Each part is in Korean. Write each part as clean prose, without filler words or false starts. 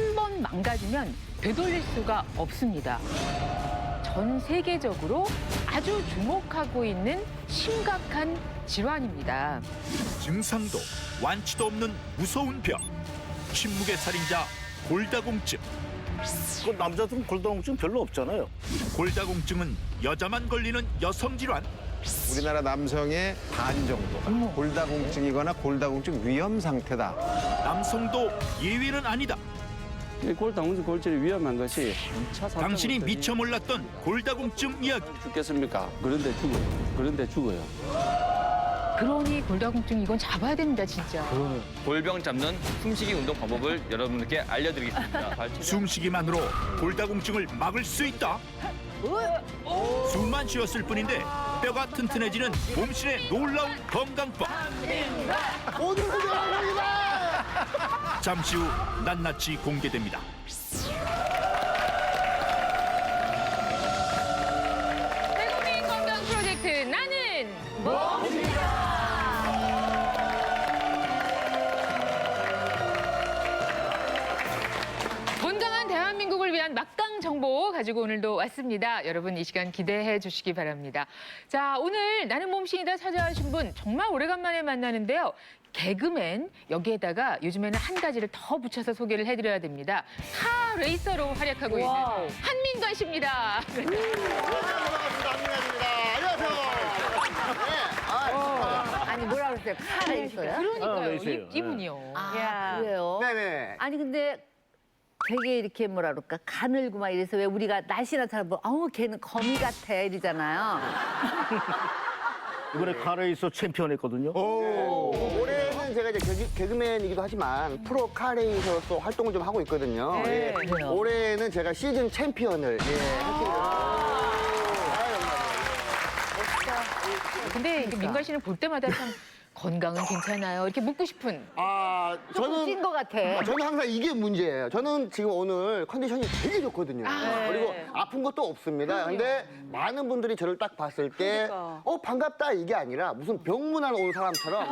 한 번 망가지면 되돌릴 수가 없습니다. 전 세계적으로 아주 주목하고 있는 심각한 질환입니다. 증상도 완치도 없는 무서운 병. 침묵의 살인자 골다공증. 그 남자들은 골다공증 별로 없잖아요. 골다공증은 여자만 걸리는 여성 질환. 우리나라 남성의 반 정도가 골다공증이거나 골다공증 위험 상태다. 남성도 예외는 아니다. 이 골다공증 골절이 위험한 것이 당신이 미처 몰랐던 골다공증 이야기. 죽겠습니까? 그런데 죽어요. 그런데 죽어요. 그러니 골다공증 이건 잡아야 됩니다, 진짜. 골병 잡는 숨쉬기 운동 방법을 여러분들께 알려드리겠습니다. 숨쉬기만으로 골다공증을 막을 수 있다. 숨만 쉬었을 뿐인데 뼈가 튼튼해지는 몸신의 놀라운 건강법. 잠시 후 낱낱이 공개됩니다. 대국민 건강 프로젝트 나는 건강한 대한민국을 위한 막강 정보 가지고 오늘도 왔습니다. 여러분 이 시간 기대해 주시기 바랍니다. 자, 오늘 나는 몸신이다 찾아오신 분 정말 오래간만에 만나는데요. 개그맨, 여기에다가 요즘에는 한 가지를 더 붙여서 소개를 해드려야 됩니다. 카 레이서로 활약하고 있는 한민관 씨입니다. 아니 뭐라 그랬어요? 칼에 있어요? 그러니까요, 레이서요. 이분이요. 아 그래요? 네네. 아니 근데 되게 이렇게 뭐라 그럴까 가늘고 막 이래서 왜 우리가 날씬한 사람 뭐 아우 걔는 거미 같아 이러잖아요. 이번에 카레이서 챔피언 했거든요. 올해는 제가 이제 개그맨이기도 하지만 프로 카레이서로서 활동을 좀 하고 있거든요. 네, 예. 그래요. 올해는 제가 시즌 챔피언을 했습니다. 근데 이게 민관 씨는 볼 때마다 참 건강은 괜찮아요. 이렇게 묻고 싶은. 아, 조금 찐 것 같아. 저는 항상 이게 문제예요. 저는 지금 오늘 컨디션이 되게 좋거든요. 그리고 아픈 것도 없습니다. 근데 많은 분들이 저를 딱 봤을 때, 반갑다 이게 아니라 무슨 병문안 온 사람처럼.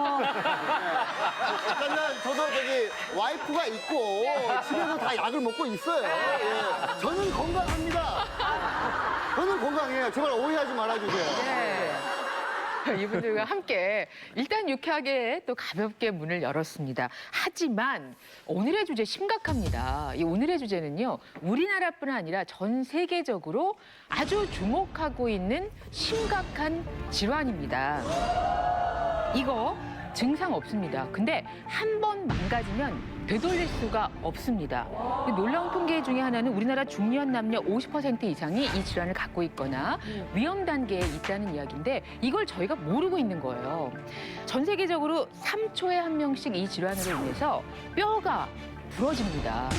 일단은 저도 저기 와이프가 있고 집에서 다 약을 먹고 있어요. 예. 저는 건강합니다. 저는 건강해요. 제발 오해하지 말아주세요. 이분들과 함께 일단 유쾌하게 또 가볍게 문을 열었습니다. 하지만 오늘의 주제 심각합니다. 이 오늘의 주제는요. 우리나라뿐 아니라 전 세계적으로 아주 주목하고 있는 심각한 질환입니다. 이거 증상 없습니다. 근데 한 번 망가지면 되돌릴 수가 없습니다. 놀라운 통계 중에 하나는 우리나라 중년 남녀 50% 이상이 이 질환을 갖고 있거나 위험 단계에 있다는 이야기인데 이걸 저희가 모르고 있는 거예요. 전 세계적으로 3초에 한 명씩 이 질환으로 인해서 뼈가 부러집니다.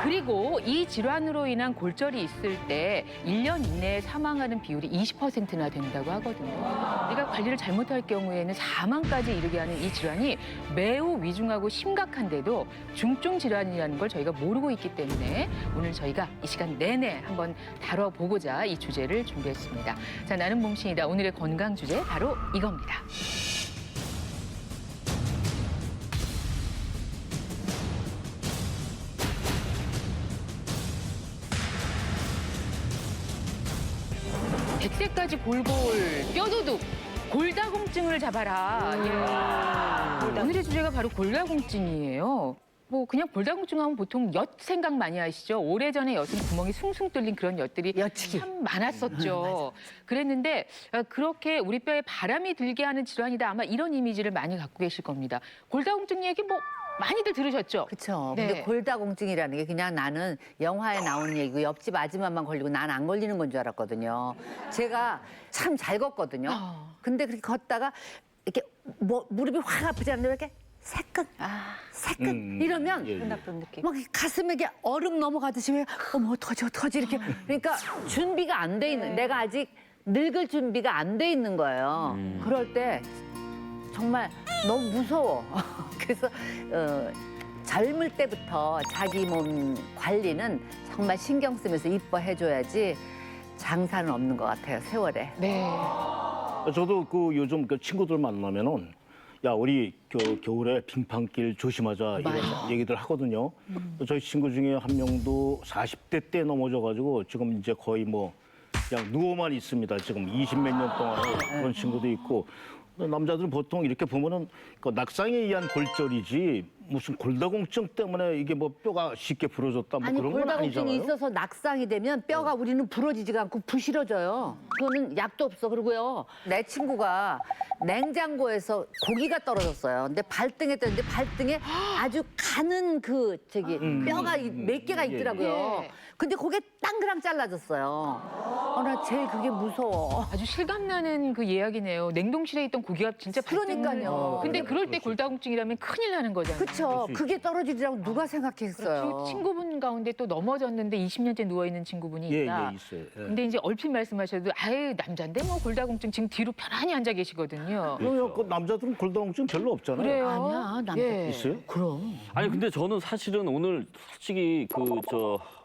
그리고 이 질환으로 인한 골절이 있을 때 1년 이내에 사망하는 비율이 20%나 된다고 하거든요. 우리가 관리를 잘못할 경우에는 사망까지 이르게 하는 이 질환이 매우 위중하고 심각한데도 중증 질환이라는 걸 저희가 모르고 있기 때문에 오늘 저희가 이 시간 내내 한번 다뤄보고자 이 주제를 준비했습니다. 자, 나는 몸신이다. 오늘의 건강 주제 바로 이겁니다. 백세까지 골골 뼈도둑 골다공증을 잡아라. 예. 오늘의 주제가 바로 골다공증이에요. 뭐 그냥 골다공증 하면 보통 엿 생각 많이 하시죠. 오래전에 엿은 구멍이 숭숭 뚫린 그런 엿들이 참 많았었죠. 그랬는데 그렇게 우리 뼈에 바람이 들게 하는 질환이다. 아마 이런 이미지를 많이 갖고 계실 겁니다. 골다공증 얘기 뭐 많이들 들으셨죠? 그렇죠. 네. 근데 골다공증이라는 게 그냥 나는 영화에 나오는 얘기고 옆집 아줌마만 걸리고 난 안 걸리는 건 줄 알았거든요. 제가 참 잘 걷거든요. 근데 그렇게 걷다가 이렇게 무릎이 확 아프지 않는데 이렇게 새끈, 새끈 이러면 나쁜 느낌. 막 가슴에 이게 얼음 넘어가듯이 왜 어머 어떡하지 이렇게 그러니까 준비가 안 돼 있는 내가 아직 늙을 준비가 안 돼 있는 거예요. 그럴 때 정말 너무 무서워. 그래서 젊을 때부터 자기 몸 관리는 정말 신경 쓰면서 이뻐해줘야지 장사는 없는 것 같아요, 세월에. 네. 저도 그 요즘 그 친구들 만나면은 야 우리 겨울에 빙판길 조심하자 이런 얘기들 하거든요. 저희 친구 중에 한 명도 40대 때 넘어져가지고 지금 이제 거의 뭐 그냥 누워만 있습니다. 지금 20몇 년 동안 그런 친구도 있고. 남자들은 보통 이렇게 보면은 그 낙상에 의한 골절이지 무슨 골다공증 때문에 이게 뭐 뼈가 쉽게 부러졌다 뭐 아니 그런 건 골다공증이 아니잖아요. 있어서 낙상이 되면 뼈가 우리는 부러지지가 않고 부실어져요. 그거는 약도 없어. 그리고요 내 친구가 냉장고에서 고기가 떨어졌어요. 근데 발등에 떨어졌는데 발등에 아주 가는 그 뼈가 몇 개가 있더라고요. 예. 근데 그게 땅그랑 잘라졌어요. 나 제일 그게 무서워. 아주 실감나는 그 이야기네요. 냉동실에 있던 고기가 진짜 그러니까요. 근데 그럴 때 골다공증이라면 큰일 나는 거잖아요. 그렇죠. 그게 떨어지리라고 누가 생각했어요. 그렇죠. 친구분 가운데 또 넘어졌는데 20년째 누워 있는 친구분이 예, 있다. 예, 있어요. 예. 근데 이제 얼핏 말씀하셔도 아예 남자인데 뭐 골다공증 지금 뒤로 편안히 앉아 계시거든요. 그럼요. 그 남자들은 골다공증 별로 없잖아요. 그래요? 아니야, 남자 있어요? 그럼. 아니 근데 저는 사실은 오늘 솔직히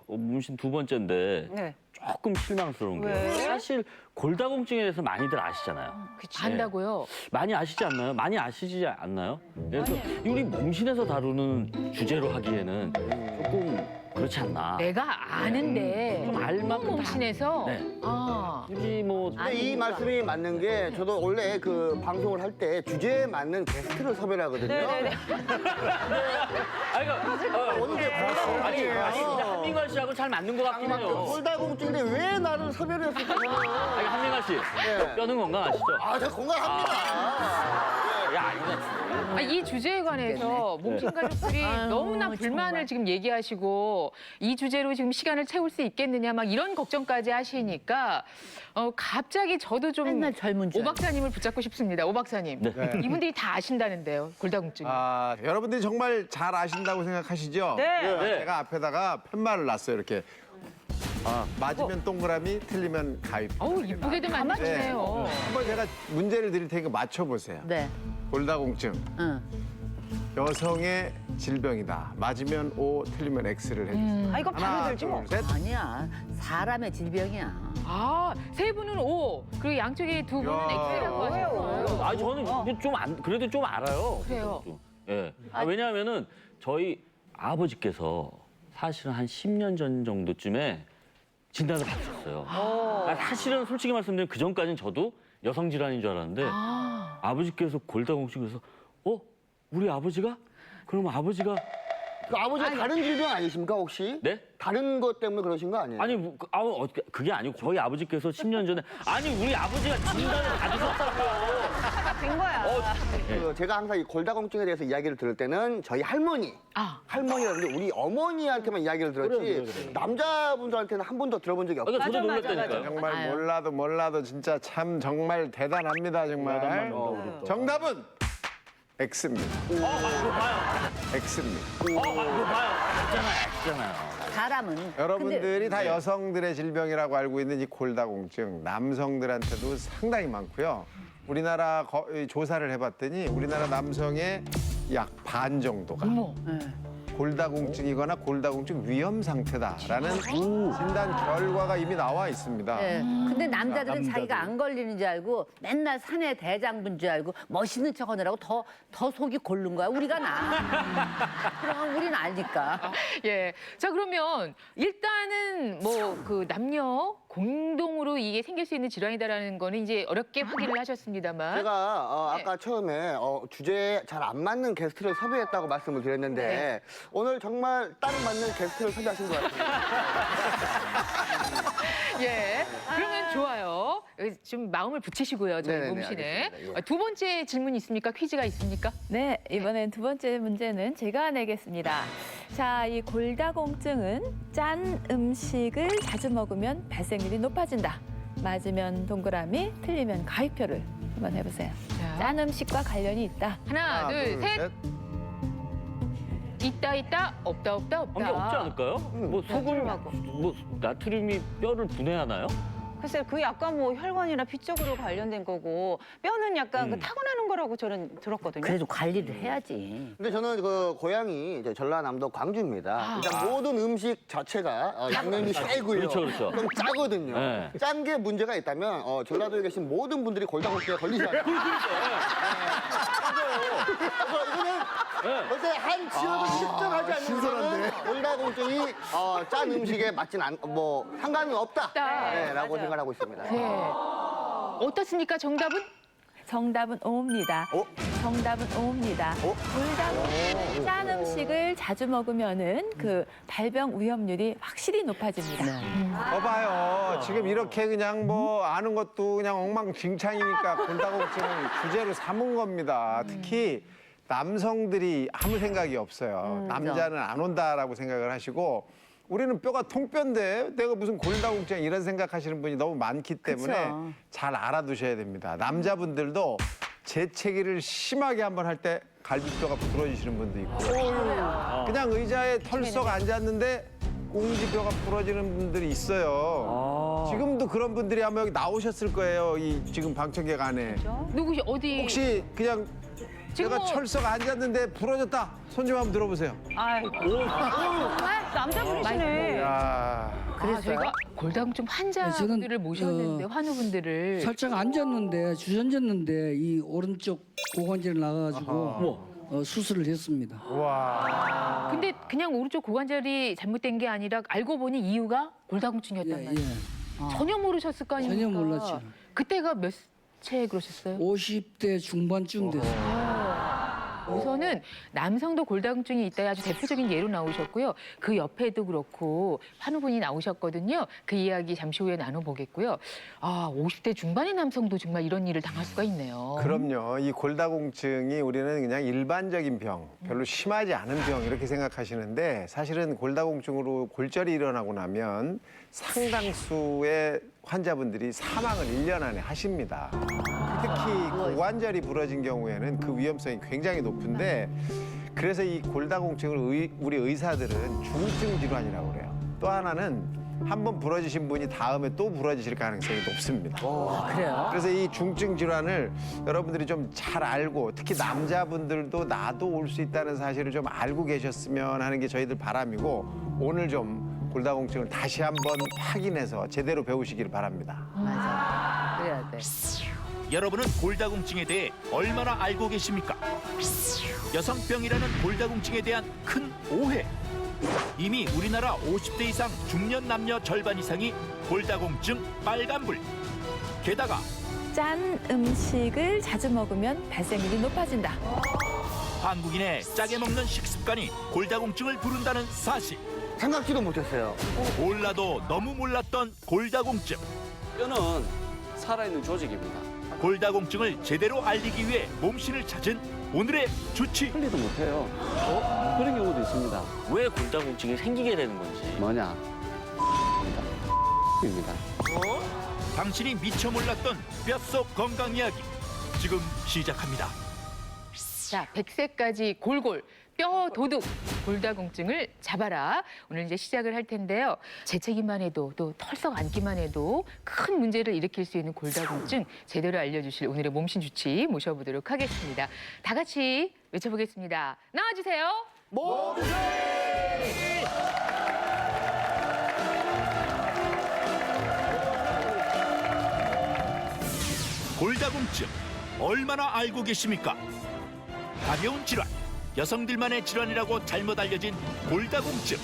문신 두 번째인데 네. 조금 실망스러운 게 왜? 사실 골다공증에 대해서 많이들 아시잖아요. 안다고요? 많이 아시지 않나요? 많이 아시지 않나요? 그래서 우리 몸신에서 다루는 주제로 하기에는 조금 그렇지 않나. 내가 아는데 좀 알만큼 몸신에서 네. 아. 굳이 뭐 근데 이 말씀이 맞는 게 저도 원래 그 방송을 할 때 주제에 맞는 게스트를 섭외를 하거든요. 네네네. 아니 그러니까 오늘 이제 아니 골다공증이에요. 근데 한민관 씨하고 잘 맞는 것 같긴 해요. 골다공증인데 왜 나를 섭외를 했을까? 아니 한민관 씨 네. 뼈는 건강하시죠? 아, 저 건강합니다. 야 이거 이 주제에 관해서 몸신 가족들이 아유, 너무나 불만을 정말. 지금 얘기하시고 이 주제로 지금 시간을 채울 수 있겠느냐 막 이런 걱정까지 하시니까 갑자기 저도 좀 맨날 젊은 줄 오 박사님을 붙잡고 싶습니다. 오 박사님. 네. 이분들이 다 아신다는데요. 골다공증. 아, 여러분들이 정말 잘 아신다고 생각하시죠? 네. 네. 제가 앞에다가 팻말을 놨어요, 이렇게. 맞으면 동그라미, 틀리면 가위. 어우 이쁘게도 만드시네요. 한번 제가 문제를 드릴 테니까 맞춰보세요. 네. 골다공증, 응. 여성의 질병이다. 맞으면 O, 틀리면 X를 해주세요. 아, 이거 바로 하나, 들지 뭐. 둘, 셋. 아니야. 사람의 질병이야. 세 분은 O 그리고 양쪽에 두 분은 야. X라고 하셨어요. 아 저는 그래도 좀 알아요. 그래요? 예. 왜냐하면은 저희 아버지께서 사실은 한 10년 전 정도쯤에 진단을 받으셨어요. 사실은 솔직히 말씀드리면 그 전까지는 저도 여성 질환인 줄 알았는데 아버지께서 골다공증에서 우리 아버지가? 그럼 아버지가 그 아버지가 다른 질병 아니십니까, 혹시? 네? 다른 것 때문에 그러신 거 아니에요? 아니 그게 아니고 저희 아버지께서 10년 전에 아니 우리 아버지가 진단을 받으셨다고요. 된 거야. 그 제가 항상 이 골다공증에 대해서 이야기를 들을 때는 저희 할머니라든지 우리 어머니한테만 이야기를 들었지 그래. 남자분들한테는 한 번도 들어본 적이 없어요. 그러니까 저도 맞아, 맞아, 놀랐다니까요. 정말 아유. 몰라도 진짜 참 정말 대단합니다, 정말. 대단합니다, 우리 또. 정답은 X입니다. X입니다. 이거 봐요. X잖아요. 사람은. 여러분들이 다 여성들의 질병이라고 알고 있는 이 골다공증 남성들한테도 상당히 많고요. 우리나라 조사를 해봤더니 우리나라 남성의 약 반 정도가 골다공증이거나 골다공증 위험 상태다라는 진단 결과가 이미 나와 있습니다. 네. 근데 남자들은 남자들. 자기가 안 걸리는 줄 알고 맨날 사내 대장부인 줄 알고 멋있는 척 하느라고 더 속이 고른 거야. 우리가 그럼 우리는 알니까. 예. 자, 그러면 일단은 뭐 그 남녀 공동으로 이게 생길 수 있는 질환이다라는 거는 이제 어렵게 확인을 하셨습니다만. 제가 네. 아까 처음에 주제에 잘 안 맞는 게스트를 섭외했다고 말씀을 드렸는데 네. 오늘 정말 딱 맞는 게스트를 섭외하신 것 같아요. 예. 그러면 좋아요. 좀 마음을 붙이시고요, 저희 네네네, 몸신에. 알겠습니다. 예. 두 번째 질문 있습니까? 퀴즈가 있습니까? 네, 이번엔 두 번째 문제는 제가 내겠습니다. 자, 이 골다공증은 짠 음식을 자주 먹으면 발생률이 높아진다. 맞으면 동그라미, 틀리면 가위표를 한번 해보세요. 자. 짠 음식과 관련이 있다. 하나, 둘, 셋. 있다, 없다. 관계 없지 않을까요? 뭐 소금, 뭐 나트륨이 뼈를 분해하나요? 글쎄, 그 약간 뭐 혈관이나 피 쪽으로 관련된 거고 뼈는 약간 그 타고나는 거라고 저는 들었거든요. 그래도 관리를 해야지. 근데 저는 그 고향이 이제 전라남도 광주입니다. 일단 모든 음식 자체가 양념이 세고요. 그렇죠. 좀 짜거든요. 네. 짠 게 문제가 있다면 전라도에 계신 모든 분들이 골다공증에 걸리지 않아요. 이거는 요새 한 지역을 특정하지 않는 골다공증이 짠 음식에 맞진 뭐 상관은 없다. 네, 라고 맞아요. 생각하고 있습니다. 네. 어떻습니까? 정답은? 정답은 O입니다. 정답은 O입니다. 골다공증 짠 음식을 자주 먹으면은 그 발병 위험률이 확실히 높아집니다. 봐요. 지금 이렇게 그냥 뭐 아는 것도 그냥 엉망진창이니까 골다공증을 주제로 삼은 겁니다. 특히 남성들이 아무 생각이 없어요. 남자는 안 온다라고 생각을 하시고 우리는 뼈가 통뼈인데 내가 무슨 골다공증 이런 생각하시는 분이 너무 많기 때문에 그쵸. 잘 알아두셔야 됩니다. 남자분들도 재채기를 심하게 한번 할 때 갈비뼈가 부러지시는 분도 있고 그냥 의자에 털썩 앉았는데 꽁지뼈가 부러지는 분들이 있어요. 지금도 그런 분들이 아마 여기 나오셨을 거예요. 이 지금 방청객 안에. 누구시 어디? 혹시 그냥 지금 제가 뭐- 철썩 앉았는데 부러졌다. 손 좀 한번 들어보세요. 아이고. 남자분이시네. 야. 그래서 저희가 골다공증 환자분들을 모셨는데 환우분들을 살짝 앉았는데 주저앉았는데 이 오른쪽 고관절이 나가가지고 수술을 했습니다. 와. 근데 그냥 오른쪽 고관절이 잘못된 게 아니라 알고 보니 이유가 골다공증이었단 예, 말이에요. 예. 전혀 모르셨을 거 아닙니까? 전혀 몰랐죠. 그때가 몇 채 그러셨어요? 50대 중반쯤 됐어요. 우선은 남성도 골다공증이 있다 아주 대표적인 예로 나오셨고요. 그 옆에도 그렇고 환우분이 나오셨거든요. 그 이야기 잠시 후에 나눠보겠고요. 아, 50대 중반의 남성도 정말 이런 일을 당할 수가 있네요. 그럼요. 이 골다공증이 우리는 그냥 일반적인 병, 별로 심하지 않은 병 이렇게 생각하시는데 사실은 골다공증으로 골절이 일어나고 나면 상당수의 환자분들이 사망을 1년 안에 하십니다. 특히 고관절이 부러진 경우에는 그 위험성이 굉장히 높은데 그래서 이 골다공증을 우리 의사들은 중증 질환이라고 그래요. 또 하나는 한 번 부러지신 분이 다음에 또 부러지실 가능성이 높습니다. 그래요? 그래서 이 중증 질환을 여러분들이 좀 잘 알고 특히 남자분들도 나도 올 수 있다는 사실을 좀 알고 계셨으면 하는 게 저희들 바람이고 오늘 좀 골다공증을 다시 한번 확인해서 제대로 배우시길 바랍니다. 맞아. 그래야 돼. 여러분은 골다공증에 대해 얼마나 알고 계십니까? 여성병이라는 골다공증에 대한 큰 오해. 이미 우리나라 50대 이상 중년 남녀 절반 이상이 골다공증 빨간불. 게다가 짠 음식을 자주 먹으면 발생률이 높아진다. 한국인의 짜게 먹는 식습관이 골다공증을 부른다는 사실. 생각지도 못했어요. 몰라도 너무 몰랐던 골다공증. 뼈는 살아있는 조직입니다. 골다공증을 제대로 알리기 위해 몸신을 찾은 오늘의 주치. 흘리도 못해요. 그런 경우도 있습니다. 왜 골다공증이 생기게 되는 건지. 뭐냐? 입니다. 당신이 미처 몰랐던 뼛속 건강 이야기 지금 시작합니다. 자, 100세까지 골골 뼈 도둑 골다공증을 잡아라. 오늘 이제 시작을 할 텐데요. 재채기만 해도 또 털썩 앉기만 해도 큰 문제를 일으킬 수 있는 골다공증 제대로 알려주실 오늘의 몸신 주치 모셔보도록 하겠습니다. 다 같이 외쳐보겠습니다. 나와주세요. 골다공증 얼마나 알고 계십니까? 가벼운 질환, 여성들만의 질환이라고 잘못 알려진 골다공증.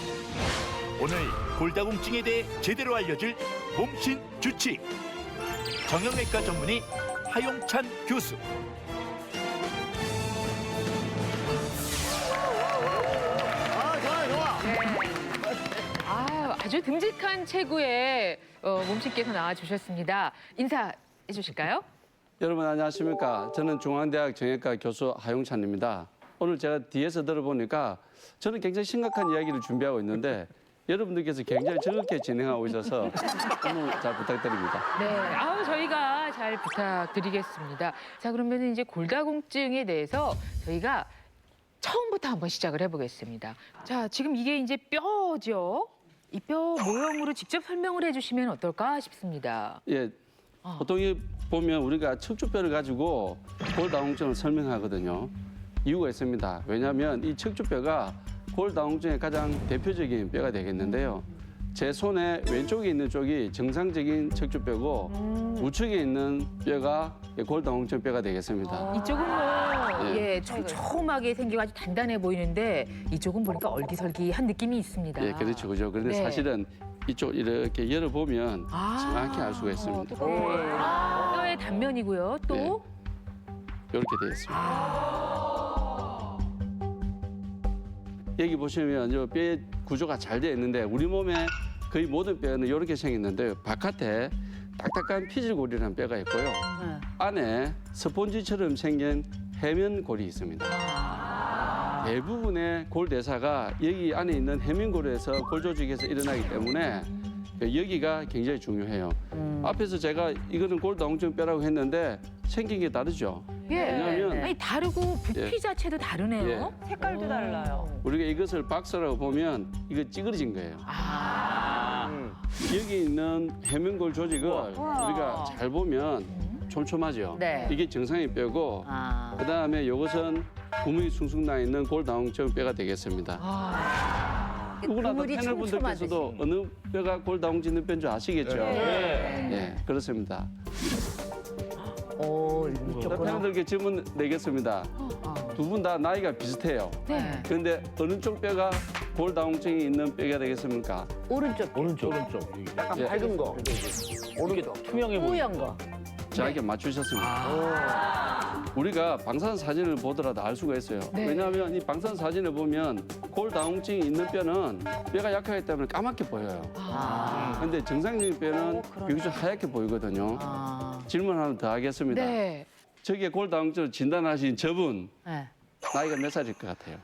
오늘 골다공증에 대해 제대로 알려줄 몸신 주치. 정형외과 전문의 하용찬 교수. 아주 듬직한 체구의 몸신께서 나와주셨습니다. 인사해 주실까요? 여러분 안녕하십니까? 저는 중앙대학 정형외과 교수 하용찬입니다. 오늘 제가 뒤에서 들어보니까 저는 굉장히 심각한 이야기를 준비하고 있는데 여러분들께서 굉장히 즐겁게 진행하고 있어서 오늘 잘 부탁드립니다. 네, 저희가 잘 부탁드리겠습니다. 자, 그러면 이제 골다공증에 대해서 저희가 처음부터 한번 시작을 해보겠습니다. 자, 지금 이게 이제 뼈죠. 이 뼈 모형으로 직접 설명을 해주시면 어떨까 싶습니다. 예, 보통 보면 우리가 척추뼈를 가지고 골다공증을 설명하거든요. 이유가 있습니다. 왜냐하면 이 척추뼈가 골다공증의 가장 대표적인 뼈가 되겠는데요. 제 손의 왼쪽에 있는 쪽이 정상적인 척추뼈고 우측에 있는 뼈가 골다공증 뼈가 되겠습니다. 이쪽은 뭐 예. 예, 촘촘하게 생기고 아주 단단해 보이는데 이쪽은 보니까 얼기설기한 느낌이 있습니다. 예, 그렇죠, 그죠. 그런데 네. 사실은 이쪽 이렇게 열어보면 정확히 알 수가 있습니다. 뼈의 단면이고요. 또 예. 이렇게 되어 있습니다. 여기 보시면 요 뼈의 구조가 잘 되어 있는데 우리 몸의 거의 모든 뼈는 이렇게 생겼는데 바깥에 딱딱한 피질골이라는 뼈가 있고요. 안에 스폰지처럼 생긴 해면골이 있습니다. 대부분의 골 대사가 여기 안에 있는 해면골에서 골 조직에서 일어나기 때문에 여기가 굉장히 중요해요. 앞에서 제가 이거는 골다공증 뼈라고 했는데 생긴 게 다르죠. 예. 왜냐하면 아니 다르고 부피 예. 자체도 다르네요. 예. 색깔도 달라요. 우리가 이것을 박스라고 보면 이거 찌그러진 거예요. 여기 있는 해면골 조직을 우리가 잘 보면 촘촘하죠. 네. 이게 정상의 뼈고 아. 그다음에 이것은 구멍이 숭숭 나 있는 골다공증 뼈가 되겠습니다. 누구나 다 그물이 패널 분들께서도 어느 뼈가 골다공증 뼈인 줄 아시겠죠? 예, 그렇습니다. 오, 이쪽 보나. 패널들께 질문 내겠습니다. 두 분 다 나이가 비슷해요. 네. 그런데 어느 쪽 뼈가 골다공증이 있는 뼈가 되겠습니까? 오른쪽. 오른쪽. 약간 예. 밝은 거. 오른쪽. 투명해 보이죠. 뿌연 거. 정확히 맞추셨습니다. 우리가 방사선 사진을 보더라도 알 수가 있어요. 네. 왜냐하면 이 방사선 사진을 보면 골다공증이 있는 뼈는 뼈가 약하기 때문에 까맣게 보여요. 그런데 정상적인 뼈는 비교적 하얗게 보이거든요. 질문 하나 더 하겠습니다. 네. 저기에 골다공증을 진단하신 저분 네. 나이가 몇 살일 것 같아요?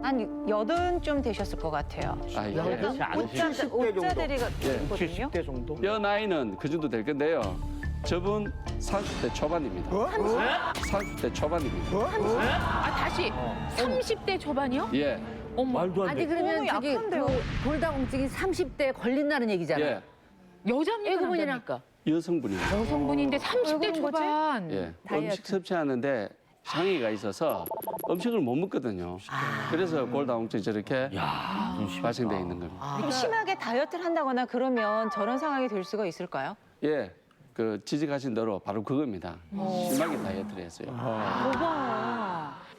한 80쯤 되셨을 것 같아요. 아, 예. 그렇지 않으시죠. 70대 정도. 옷자들이 예. 있거든요. 70대 정도? 뼈 나이는 그 정도 될 건데요. 저분 30대 초반입니다. 30대 초반입니다. 아 다시 30대 초반이요? 예. 어머. 말도 안 아니 돼. 그러면 너무 저기 약한데요? 그 골다공증이 30대에 걸린다는 얘기잖아요. 예. 여자입니까 애구분이랑- 남자입니까? 여성분입니다. 여성분인데 30대 왜 그런 거지? 초반. 예. 다이어트. 음식 섭취하는데 장애가 있어서 음식을 못 먹거든요. 그래서 골다공증이 저렇게 발생돼 있는 겁니다. 그럼 심하게 다이어트를 한다거나 그러면 저런 상황이 될 수가 있을까요? 예. 그 지적하신 대로 바로 그겁니다. 심하게 다이어트를 했어요.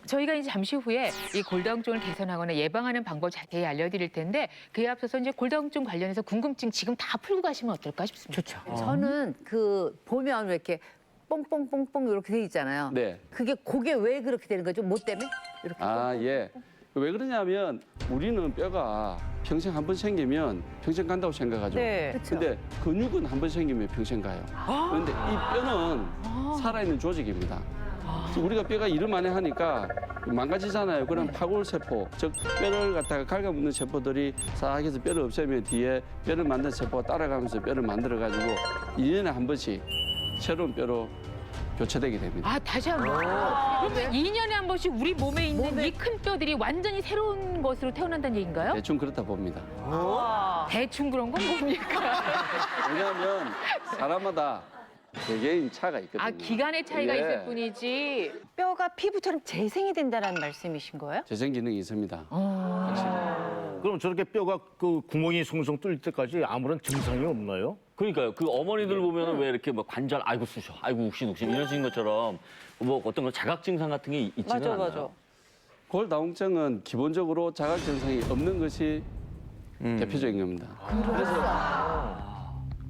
저희가 이제 잠시 후에 이 골다공증을 개선하거나 예방하는 방법 자세히 알려드릴 텐데 그에 앞서서 이제 골다공증 관련해서 궁금증 지금 다 풀고 가시면 어떨까 싶습니다. 좋죠. 저는 그 보면 왜 이렇게 뽕뽕뽕뽕 이렇게 돼 있잖아요. 네. 그게 왜 그렇게 되는 거죠? 뭐 때문에? 이렇게. 아, 예. 왜 그러냐면 우리는 뼈가 평생 한 번 생기면 평생 간다고 생각하죠. 네. 그렇죠. 근데 근육은 한 번 생기면 평생 가요. 그런데 이 뼈는 살아있는 조직입니다. 우리가 뼈가 일을 많이 하니까 망가지잖아요. 그럼 파골세포, 즉 뼈를 갖다가 갉아먹는 세포들이 싹 해서 뼈를 없애면 뒤에 뼈를 만든 세포가 따라가면서 뼈를 만들어가지고 2년에 한 번씩 새로운 뼈로 교체되게 됩니다. 아 다시 한번. 그러면 2년에 한 번씩 우리 몸에 있는 이 큰 뼈들이 완전히 새로운 것으로 태어난다는 얘기인가요? 대충 그렇다 봅니다. 대충 그런 건 뭡니까? 왜냐하면 사람마다 개개인 차가 있거든요. 아 기간의 차이가 예. 있을 뿐이지. 뼈가 피부처럼 재생이 된다는 말씀이신 거예요? 재생 기능이 있습니다. 그럼 저렇게 뼈가 그 구멍이 숭숭 뚫릴 때까지 아무런 증상이 없나요? 그러니까요. 그 어머니들 보면은 왜 이렇게 막 관절 아이고 쑤셔, 아이고 욱신욱신 이러신 것처럼 뭐 어떤 건 자각 증상 같은 게 있지는 않아요. 골다공증은 기본적으로 자각 증상이 없는 것이 대표적인 겁니다. 그래서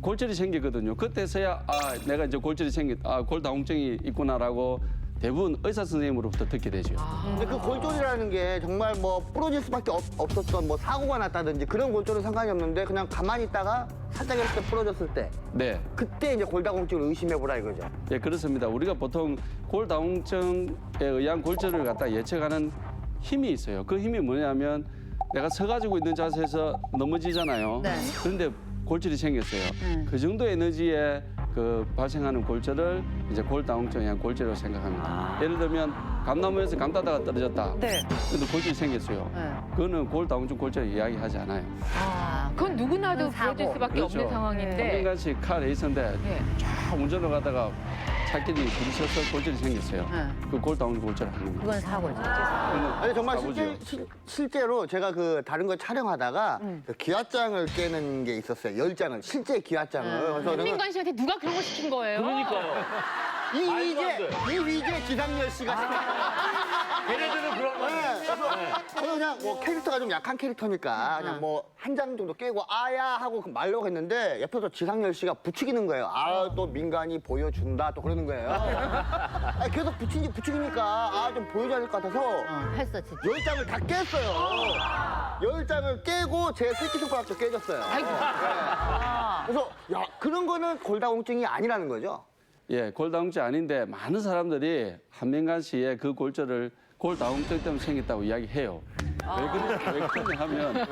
골절이 생기거든요. 그때서야 내가 이제 골다공증이 있구나라고 대부분 의사 선생님으로부터 듣게 되죠. 근데 그 골절이라는 게 정말 뭐 부러질 수밖에 없었던 뭐 사고가 났다든지 그런 골절은 상관이 없는데 그냥 가만히 있다가 살짝 이렇게 부러졌을 때 네, 그때 이제 골다공증을 의심해보라 이거죠. 예, 그렇습니다. 우리가 보통 골다공증에 의한 골절을 갖다 예측하는 힘이 있어요. 그 힘이 뭐냐면 내가 서가지고 있는 자세에서 넘어지잖아요. 네. 그런데 골절이 생겼어요. 그 정도 에너지에 그 발생하는 골절을 이제 골다공증에 의한 골절이라고 생각합니다. 예를 들면 감나무에서 감 따다가 떨어졌다. 네. 근데 골절이 생겼어요. 네. 그거는 골다공증 골절 이야기하지 않아요. 그건 누구나도 그건 사고. 부러질 수밖에 그렇죠. 없는 상황인데. 3년간씩 카 레이서인데 네. 쫙 운전을 가다가 차끼리 부딪혀서 골절이 생겼어요. 네. 그 골다운 골절을 하는 거예요. 그건 사고죠. 아니 정말 사고죠. 실제로 제가 그 다른 걸 촬영하다가 그 기와장을 깨는 게 있었어요. 10장을 실제 기와장을. 그래서 저는 김민관 씨한테 누가 그런 거 시킨 거예요? 그러니까요. 이휘재 지상렬 씨가 걔네들은 그런 거 아니에요. 저는 그냥 뭐 캐릭터가 좀 약한 캐릭터니까 그냥 뭐 한 장 정도 깨고 아야 하고 말려고 했는데 옆에서 지상렬 씨가 부추기는 거예요. 아 또 민간이 보여준다 또 그러는 거예요. 아니, 계속 부추기니까 아 좀 보여줘야 될 것 같아서 했어 진짜. 10장을 다 깼어요. 10장을 깨고 제 새끼손가락도 깨졌어요. 네. 그래서 야 그런 거는 골다공증이 아니라는 거죠. 예, 골다공증 아닌데 많은 사람들이 한민관 씨의 그 골절을 골다공증 때문에 생겼다고 이야기해요. 왜 그러냐 하면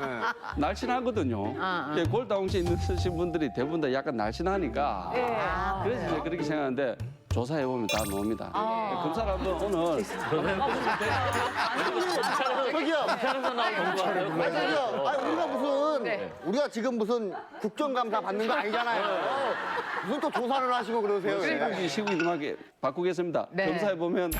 날씬하거든요. 예, 골다공증 있으신 분들이 대부분 다 약간 날씬하니까 그래서 이제 그렇게 생각하는데 조사해 보면 다 나옵니다. 예, 검사를 한번 오늘 저기요. 검찰에서 나온 정보 같아요. 저기요. 아니 우리가 무슨 네. 우리가 지금 무슨 국정감사 받는 거 아니잖아요. 무슨 또 조사를 하시고 그러세요. 왜? 시국 이름하게 바꾸겠습니다. 네. 검사해 보면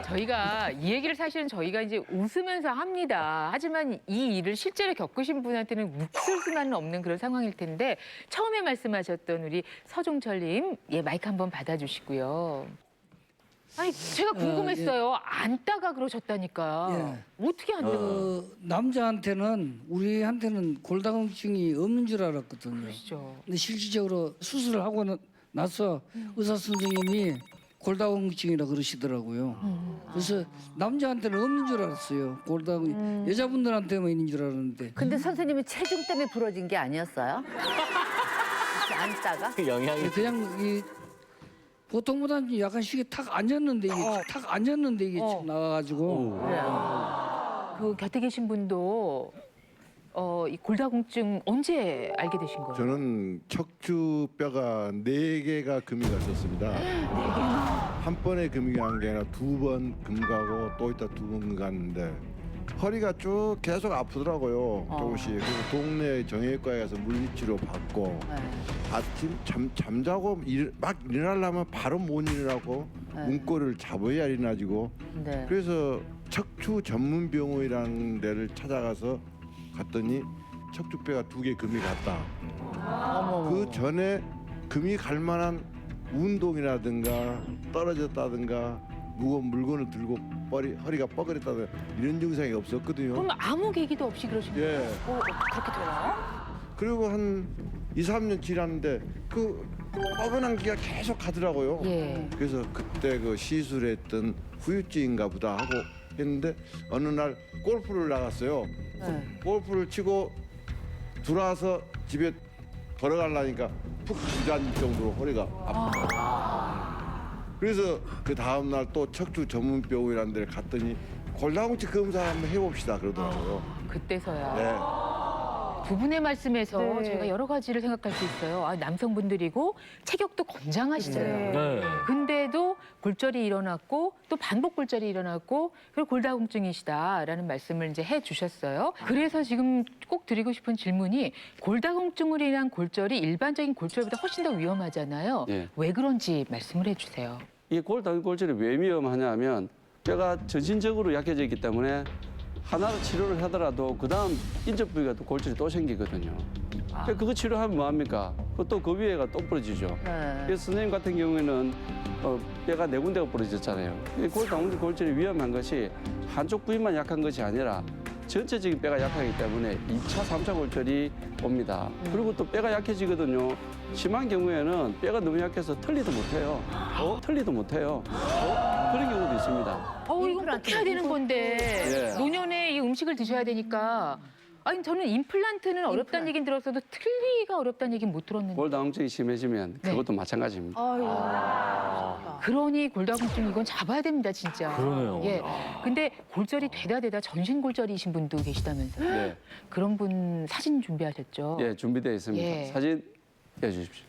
저희가 이 얘기를 사실은 저희가 이제 웃으면서 합니다. 하지만 이 일을 실제로 겪으신 분한테는 묵을 수만은 없는 그런 상황일 텐데 처음에 말씀하셨던 우리 서종철님, 예 마이크 한번 받아주시고요. 아니 제가 궁금했어요. 안다가 그러셨다니까. 어떻게 안다가? 남자한테는 우리한테는 골다공증이 없는 줄 알았거든요. 그러시죠. 근데 실질적으로 수술을 하고 나서 의사 선생님이 골다공증이라 그러시더라고요. 그래서 남자한테는 없는 줄 알았어요. 골다공 여자분들한테만 있는 줄 알았는데. 근데 선생님이 체중 때문에 부러진 게 아니었어요? 앉다가? 그 영향이 그냥 이 보통보다는 약간 쉬게 탁 앉았는데 이게 쭉 나가가지고. 그 곁에 계신 분도 이 골다공증 언제 알게 되신 거예요? 저는 척추뼈가 4개가 금이 갔었습니다. 한 번에 금이 간 게 아니라 2번 금 가고 또 있다 2번 금 갔는데 허리가 쭉 계속 아프더라고요. 조금씩. 그래서 동네 정형외과에 가서 물리치료 받고 아침 잠자고 막 일어나려면 바로 못 일어나고 문고리를 잡아야 일어나지고 네. 그래서 척추 전문 병원이라는 데를 찾아가서 갔더니 척추뼈가 2개 금이 갔다. 그 전에 금이 갈 만한 운동이라든가 떨어졌다든가 무거운 물건을 들고 허리가 뻐그렸다든가 이런 증상이 없었거든요. 그럼 아무 계기도 없이 그러신 거예요? 예. 그렇게 되나요? 그리고 한 2, 3년 지났는데 그 뻐근한 기가 계속 가더라고요. 예. 그래서 그때 그 시술했던 후유증인가 보다 하고 했는데 어느 날 골프를 나갔어요. 골프를 치고 들어와서 집에 걸어가려니까 푹 주저앉을 정도로 허리가 아프다. 그래서 그 다음 날 또 척추 전문 병원이라는 데를 갔더니 골다공증 검사 한번 해봅시다 그러더라고요. 그때서야. 네. 두 분의 말씀에서 제가 여러 가지를 생각할 수 있어요. 남성분들이고 체격도 건장하시잖아요. 네. 근데도 골절이 일어났고 또 반복 골절이 일어났고 그리고 골다공증이시다라는 말씀을 이제 해주셨어요. 그래서 지금 꼭 드리고 싶은 질문이 골다공증으로 인한 골절이 일반적인 골절보다 훨씬 더 위험하잖아요. 예. 왜 그런지 말씀을 해주세요. 이 골다공증이 왜 위험하냐면 뼈가 전신적으로 약해져 있기 때문에 하나로 치료를 하더라도 그다음 인접 부위가 또 골절이 또 생기거든요. 그거 치료하면 뭐합니까? 또 그 위에가 또 부러지죠. 그래서 선생님 같은 경우에는 뼈가 4군데가 부러졌잖아요. 이 골다공증 골절이 위험한 것이 한쪽 부위만 약한 것이 아니라 전체적인 뼈가 약하기 때문에 2차, 3차 골절이 옵니다. 그리고 또 뼈가 약해지거든요. 심한 경우에는 뼈가 너무 약해서 털리도 못해요. 털리도 못해요. 그런 경우도 있습니다. 이건 꼭 해야 되는 건데 예. 노년에 이 음식을 드셔야 되니까. 아니 저는 임플란트는 어렵다는 얘기는 들었어도 틀리가 어렵다는 얘기는 못 들었는데. 골다공증이 심해지면 그것도 마찬가지입니다. 그러니 골다공증 이건 잡아야 됩니다 진짜. 그러네요. 예. 근데 골절이 되다 전신 골절이신 분도 계시다면서요. 네. 그런 분 사진 준비하셨죠? 예, 준비되어 있습니다. 예. 사진 띄워주십시오.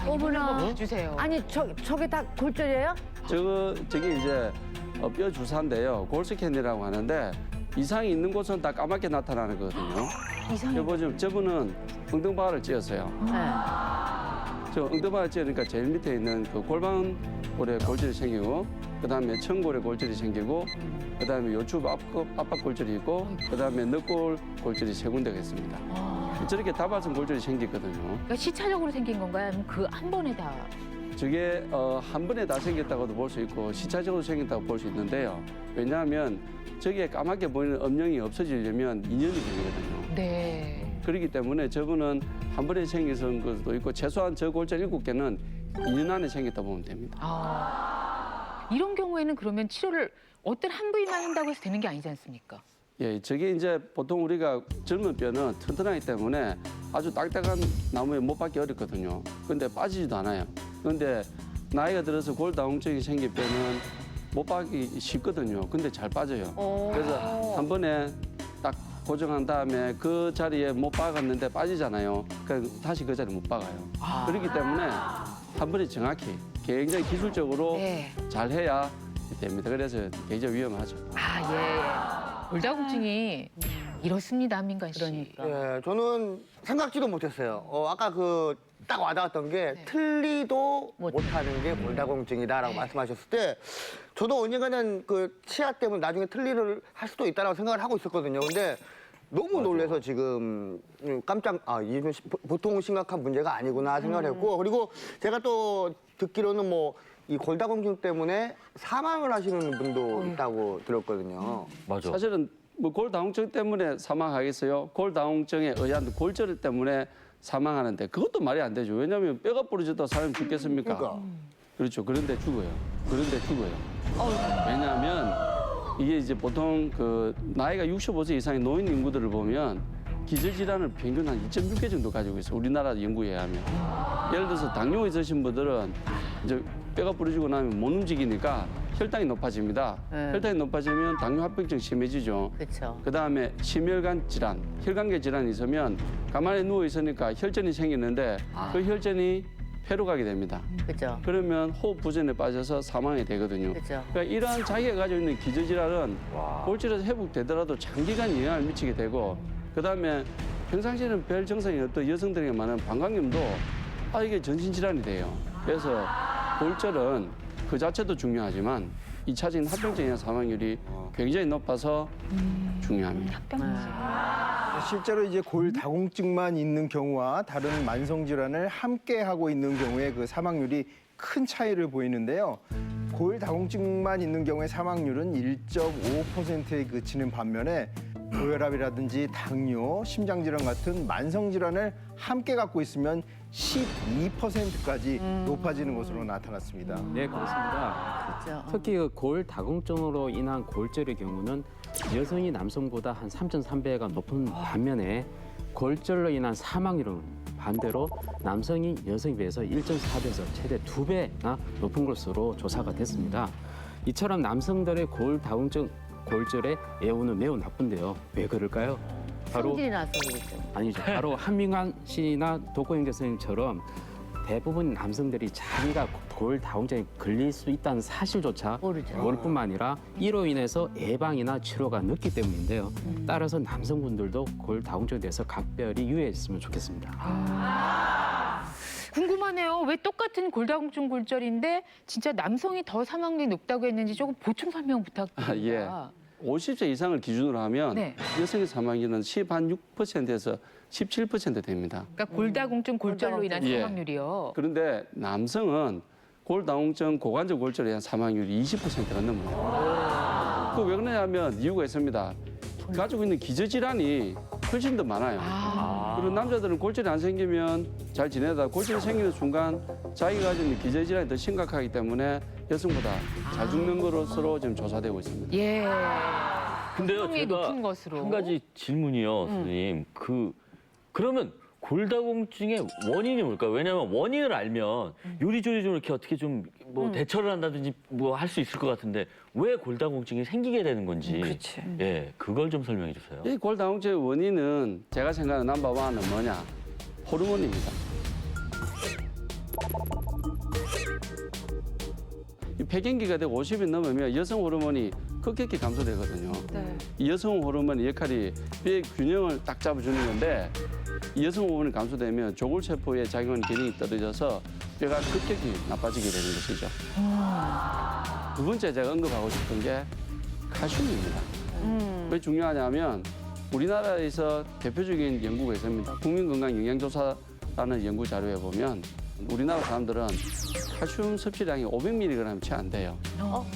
어머나. 주세요. 아니 저게 다 골절이에요? 저게 이제 뼈 주사인데요. 골스캔이라고 하는데 이상이 있는 곳은 다 까맣게 나타나는 거거든요. 여보죠. 저분은 엉덩방아를 찧었어요. 저 엉덩방아를 찧으니까 제일 밑에 있는 그 골반골에 골절이 생기고, 그다음에 청골에 골절이 생기고, 그다음에 요추 압박 골절이 있고, 그다음에 늑골 골절이 3군데가 있습니다. 저렇게 다발성 골절이 생기거든요. 그러니까 시차적으로 생긴 건가요? 아니면 그 한 번에 다? 저게 한 번에 다 생겼다고도 볼 수 있고 시차적으로 생겼다고 볼 수 있는데요. 왜냐하면 저기에 까맣게 보이는 음영이 없어지려면 2년이 걸리거든요. 네. 그렇기 때문에 저분은 한 번에 생긴 것도 있고 최소한 저 골절 7개는 2년 안에 생겼다 보면 됩니다. 이런 경우에는 그러면 치료를 어떤 한 부위만 한다고 해서 되는 게 아니지 않습니까? 예, 저게 이제 보통 우리가 젊은 뼈는 튼튼하기 때문에 아주 딱딱한 나무에 못 박기 어렵거든요. 근데 빠지지도 않아요. 그런데 나이가 들어서 골다공증이 생긴 뼈는 못 박기 쉽거든요. 근데 잘 빠져요. 그래서 한 번에 딱 고정한 다음에 그 자리에 못 박았는데 빠지잖아요. 그러니까 다시 그 자리에 못 박아요. 그렇기 때문에 한 번에 정확히 굉장히 기술적으로 잘 해야 됩니다. 그래서 굉장히 위험하죠. 골다공증이 이렇습니다, 한민관 씨. 그러니까. 예, 저는 생각지도 못했어요. 아까 그 딱 와닿았던 게 틀리도 못하는 게 골다공증이다라고 말씀하셨을 때 저도 언젠가는 그 치아 때문에 나중에 틀니를 할 수도 있다라고 생각을 하고 있었거든요. 근데 너무 놀라서 지금 깜짝 이게 보통 심각한 문제가 아니구나 생각을 했고 그리고 제가 또 듣기로는 뭐 이 골다공증 때문에 사망을 하시는 분도 있다고 들었거든요. 맞아. 사실은 뭐 골다공증 때문에 사망하겠어요? 골다공증에 의한 골절 때문에 사망하는데 그것도 말이 안 되죠. 왜냐하면 뼈가 부러졌다 사람이 죽겠습니까? 그러니까. 그렇죠. 그런데 죽어요. 왜냐하면 이게 이제 보통 그 나이가 65세 이상의 노인 인구들을 보면 기저질환을 평균 한 2.6개 정도 가지고 있어요. 우리나라 연구에 의하면. 예를 들어서 당뇨 있으신 분들은 이제 뼈가 부러지고 나면 못 움직이니까 혈당이 높아집니다. 혈당이 높아지면 당뇨 합병증 심해지죠. 그렇죠. 그다음에 심혈관 질환, 혈관계 질환이 있으면 가만히 누워 있으니까 혈전이 생기는데 그 혈전이 폐로 가게 됩니다. 그렇죠. 그러면 호흡 부전에 빠져서 사망이 되거든요. 그렇죠. 그러니까 이러한 자기가 가지고 있는 기저질환은 골절에서 회복되더라도 장기간 영향을 미치게 되고 그다음에 평상시에는 별 증상이 없던 여성들에게 많은 방광염도 이게 전신질환이 돼요. 그래서 골절은 그 자체도 중요하지만 2차적인 합병증이나 사망률이 굉장히 높아서 중요합니다. 실제로 이제 골다공증만 있는 경우와 다른 만성 질환을 함께 하고 있는 경우에 그 사망률이 큰 차이를 보이는데요. 골다공증만 있는 경우에 사망률은 1.5%에 그치는 반면에 고혈압이라든지 당뇨, 심장질환 같은 만성 질환을 함께 갖고 있으면 12%까지 높아지는 것으로 나타났습니다. 네, 그렇습니다. 특히 그 골다공증으로 인한 골절의 경우는 여성이 남성보다 한 3.3배가 높은 반면에 골절로 인한 사망률은 반대로 남성이 여성에 비해서 1.4배에서 최대 2배나 높은 것으로 조사가 됐습니다. 이처럼 남성들의 골절의 예후는 매우 나쁜데요. 왜 그럴까요? 성질이 나서 그렇죠. 아니죠. 바로 한민관 씨나 독고영 교수님처럼 대부분 남성들이 자기가 골다공증에 걸릴 수 있다는 사실조차 모를 뿐만 아니라 이로 인해서 예방이나 치료가 늦기 때문인데요. 따라서 남성분들도 골다공증에 대해서 각별히 유의했으면 좋겠습니다. 궁금하네요. 왜 똑같은 골다공증 골절인데 진짜 남성이 더 사망률이 높다고 했는지 조금 보충 설명 부탁드립니다. 50세 이상을 기준으로 하면 네. 여성의 사망률은 10.6%에서 17% 됩니다. 그러니까 골다공증 골절로 인한 사망률이요. 그런데 남성은 골다공증 고관절 골절에 대한 사망률이 20%가 넘어요. 그 왜 그러냐면 이유가 있습니다. 가지고 있는 기저질환이 훨씬 더 많아요. 그리고 남자들은 골절이 안 생기면 잘 지내다 골절이 생기는 순간 자기가 가지고 있는 기저질환이 더 심각하기 때문에 여성보다 잘 죽는 것으로 지금 조사되고 있습니다. 예. 근데요, 위험이 제가 높은 것으로. 한 가지 질문이요, 선생님. 그러면 골다공증의 원인이 뭘까요? 왜냐하면 원인을 알면 요리조리 좀 이렇게 어떻게 좀 뭐 대처를 한다든지 뭐 할 수 있을 것 같은데 왜 골다공증이 생기게 되는 건지. 예, 그걸 좀 설명해 주세요. 이 골다공증의 원인은 제가 생각하는 넘버원은 뭐냐? 호르몬입니다. 이 폐경기가 되고 50이 넘으면 여성 호르몬이 급격히 감소되거든요. 이 여성 호르몬의 역할이 뼈의 균형을 딱 잡아주는 건데 이 여성 호르몬이 감소되면 조골세포의 작용 기능이 떨어져서 뼈가 급격히 나빠지게 되는 것이죠. 두 번째 제가 언급하고 싶은 게 칼슘입니다. 왜 중요하냐면 우리나라에서 대표적인 연구가 있습니다. 국민건강영양조사라는 연구 자료에 보면 우리나라 사람들은 칼슘 섭취량이 500mg 채 안 돼요.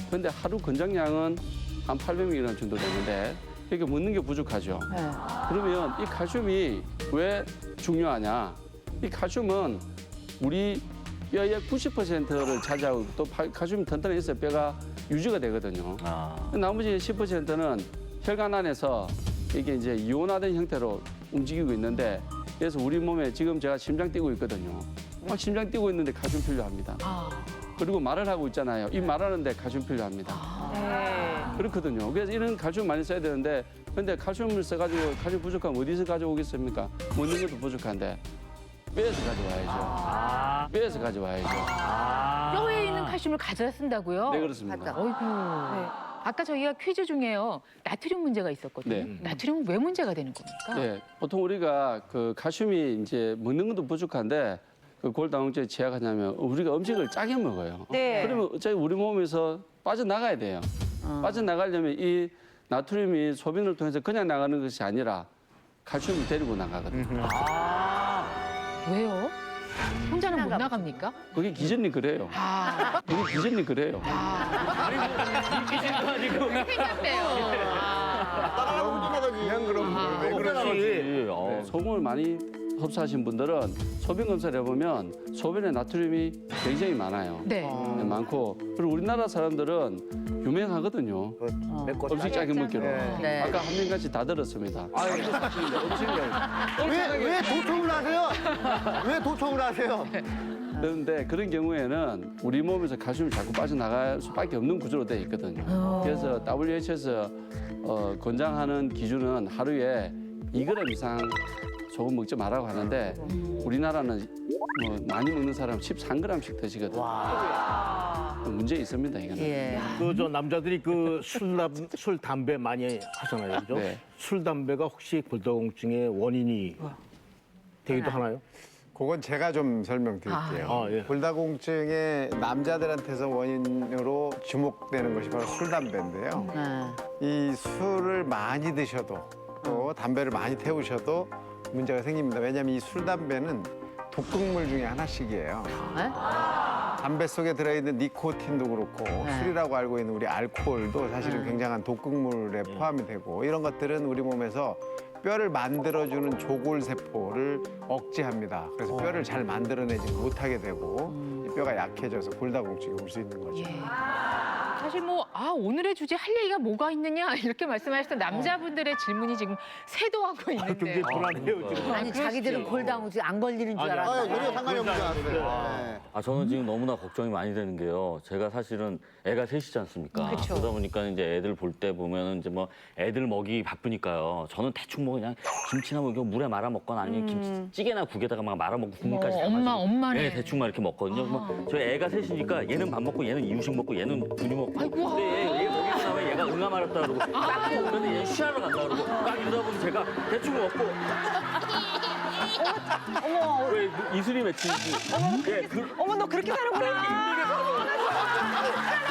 그런데 하루 권장량은 한 800mg 정도 되는데 이렇게 먹는 게 부족하죠. 그러면 이 칼슘이 왜 중요하냐? 이 칼슘은 우리 뼈의 90%를 차지하고 또 칼슘이 튼튼해서 뼈가 유지가 되거든요. 나머지 10%는 혈관 안에서 이게 이제 이온화된 형태로 움직이고 있는데 그래서 우리 몸에 지금 제가 심장 뛰고 있거든요. 막 심장 뛰고 있는데 칼슘 필요합니다. 그리고 말을 하고 있잖아요. 이 말하는데 칼슘 필요합니다. 그렇거든요. 그래서 이런 칼슘 많이 써야 되는데 근데 칼슘을 써가지고 칼슘 부족하면 어디서 가져오겠습니까? 먹는 것도 부족한데 뼈에서 가져와야죠. 뼈에서 가져와야죠. 뼈에 있는 칼슘을 가져다 쓴다고요? 네, 그렇습니다. 어이구. 아까 저희가 퀴즈 중에요. 나트륨 문제가 있었거든요. 네. 나트륨은 왜 문제가 되는 겁니까? 네, 보통 우리가 그 칼슘이 이제 먹는 것도 부족한데 그 골다공증에 취약하냐면 우리가 음식을 짜게 먹어요. 네. 그러면 어차피 우리 몸에서 빠져나가야 돼요. 빠져나가려면 이 나트륨이 소변을 통해서 그냥 나가는 것이 아니라 칼슘을 데리고 나가거든요. 왜요? 혼자는 못 나갑니까? 그게 기전이 그래요. 그게 기전이 그래요. 그냥 그런 걸 왜 그러지? 소금을 많이 섭취하신 분들은 소변 검사를 해보면 소변에 나트륨이 굉장히 많아요. 네. 많고 그리고 우리나라 사람들은 유명하거든요. 음식 짜게 먹기로. 네. 아까 한명같이 다 들었습니다. 왜 도청을 하세요? 왜 도청을 하세요? 그런데 그런 경우에는 우리 몸에서 칼슘이 자꾸 빠져나갈 수밖에 없는 구조로 되어 있거든요. 그래서 WHO에서 권장하는 기준은 하루에 2g 이상 소금 먹지 말라고 하는데 우리나라는 뭐 많이 먹는 사람 13g씩 드시거든요. 문제 있습니다, 이거는. 예. 그 남자들이 그 술 담배 많이 하잖아요, 그죠? 네. 술 담배가 혹시 골다공증의 원인이 되기도 하나요? 그건 제가 좀 설명드릴게요. 예. 골다공증의 남자들한테서 원인으로 주목되는 것이 바로 술, 담배인데요. 이 술을 많이 드셔도 또 담배를 많이 태우셔도 문제가 생깁니다. 왜냐하면 이 술, 담배는 독극물 중에 하나씩이에요. 담배 속에 들어있는 니코틴도 그렇고 술이라고 알고 있는 우리 알코올도 사실은 굉장한 독극물에 포함이 되고 이런 것들은 우리 몸에서 뼈를 만들어주는 조골세포를 억제합니다. 그래서 뼈를 잘 만들어내지 못하게 되고 이 뼈가 약해져서 골다공증이 올 수 있는 거죠. 사실 뭐 오늘의 주제 할 얘기가 뭐가 있느냐 이렇게 말씀하셨던 남자분들의 질문이 지금 쇄도하고 있는데. 굉장히 불안해요, 지금. 아니 자기들은 골다공증 안 걸리는 줄 알았어. 전혀 상관이 없는 줄 알았어요. 저는 지금 너무나 걱정이 많이 되는 게요. 제가 사실은 애가 셋이지 않습니까? 그러다 보니까 이제 애들 볼 때 보면 이제 뭐 애들 먹이 바쁘니까요. 저는 대충 뭐 그냥 김치나 뭐 이거 물에 말아 먹거나 아니면 김치찌개나 국에다가 막 말아 먹고 국물까지 다 마시고. 엄마네. 네, 대충 막 이렇게 먹거든요. 저희 애가 셋이니까 얘는 밥 먹고 얘는 이유식 먹고 얘는 분유 먹고. 아이고. 근데 얘 먹이고 나면 얘가 응아 말았다 그러고 딱 오면 얘 쉬하러 간다 그러고 딱 이러다 보면 제가 대충 먹고. 어머, 왜 이슬이 맺히지? 예, 어머, 너 그렇게 사는구나.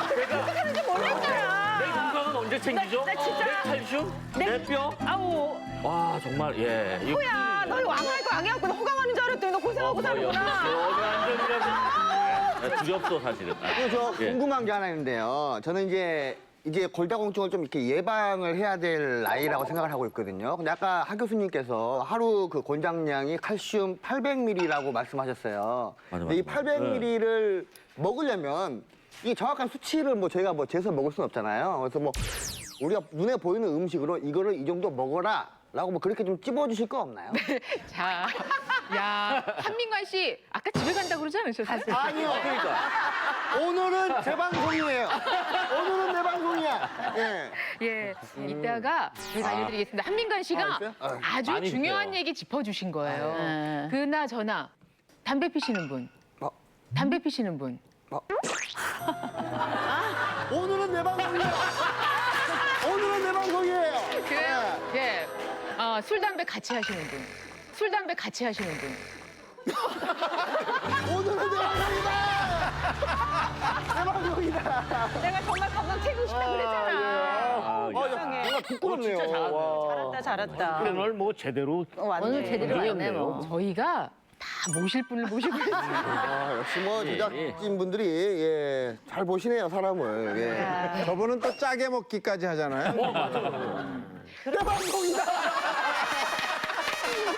그렇게 사는지 몰랐잖아. 내 건강은 언제 챙기죠? 나 진짜. 내 칼슘? 내 뼈? 아우, 와 정말 예. 이거 호야, 너희 왕할 거 아니었고 너 호강하는 줄 알았더니 너 고생하고 사는구나. 두렵소 사실은. 그래서 저 궁금한 게 하나 있는데요. 저는 이제 골다공증을 좀 이렇게 예방을 해야 될 나이라고 생각을 하고 있거든요. 근데 아까 하 교수님께서 하루 그 권장량이 칼슘 800ml라고 말씀하셨어요. 맞아, 근데 이 맞아. 800ml를 먹으려면 이 정확한 수치를 뭐 저희가 뭐 재서 먹을 수는 없잖아요. 그래서 뭐 우리가 눈에 보이는 음식으로 이거를 이 정도 먹어라. 라고 뭐 그렇게 좀 찝어주실 거 없나요? 자, 야 한민관 씨 아까 집에 간다고 그러지 않으셨어요? 아니요. 그러니까. 오늘은 제 방송이에요. 오늘은 내 방송이야. 예. 예, 이따가 제가 알려드리겠습니다. 한민관 씨가 있어요? 아주 많이 중요한 있어요. 얘기 짚어주신 거예요. 그나저나 담배 피시는 분, 담배 피시는 분, 오늘은 내 방송이에요. 오늘은 내 방송이에요. 예. 술, 담배 같이 하시는 분. 술, 담배 같이 하시는 분. 오늘은 내 방송이다. 내 방송이다. 내가 정말 건강 챙기고 싶다 그랬잖아. 뭔가 부끄럽네요. 진짜 잘하네. 잘했다. 오늘 뭐 제대로 오늘 제대로 왔네 뭐. 저희가 다 모실 분을 모시고 있어요. 역시 뭐 제작진 분들이 예, 잘 보시네요 사람을. 예. 저분은 또 짜게 먹기까지 하잖아요. 내 방송이다.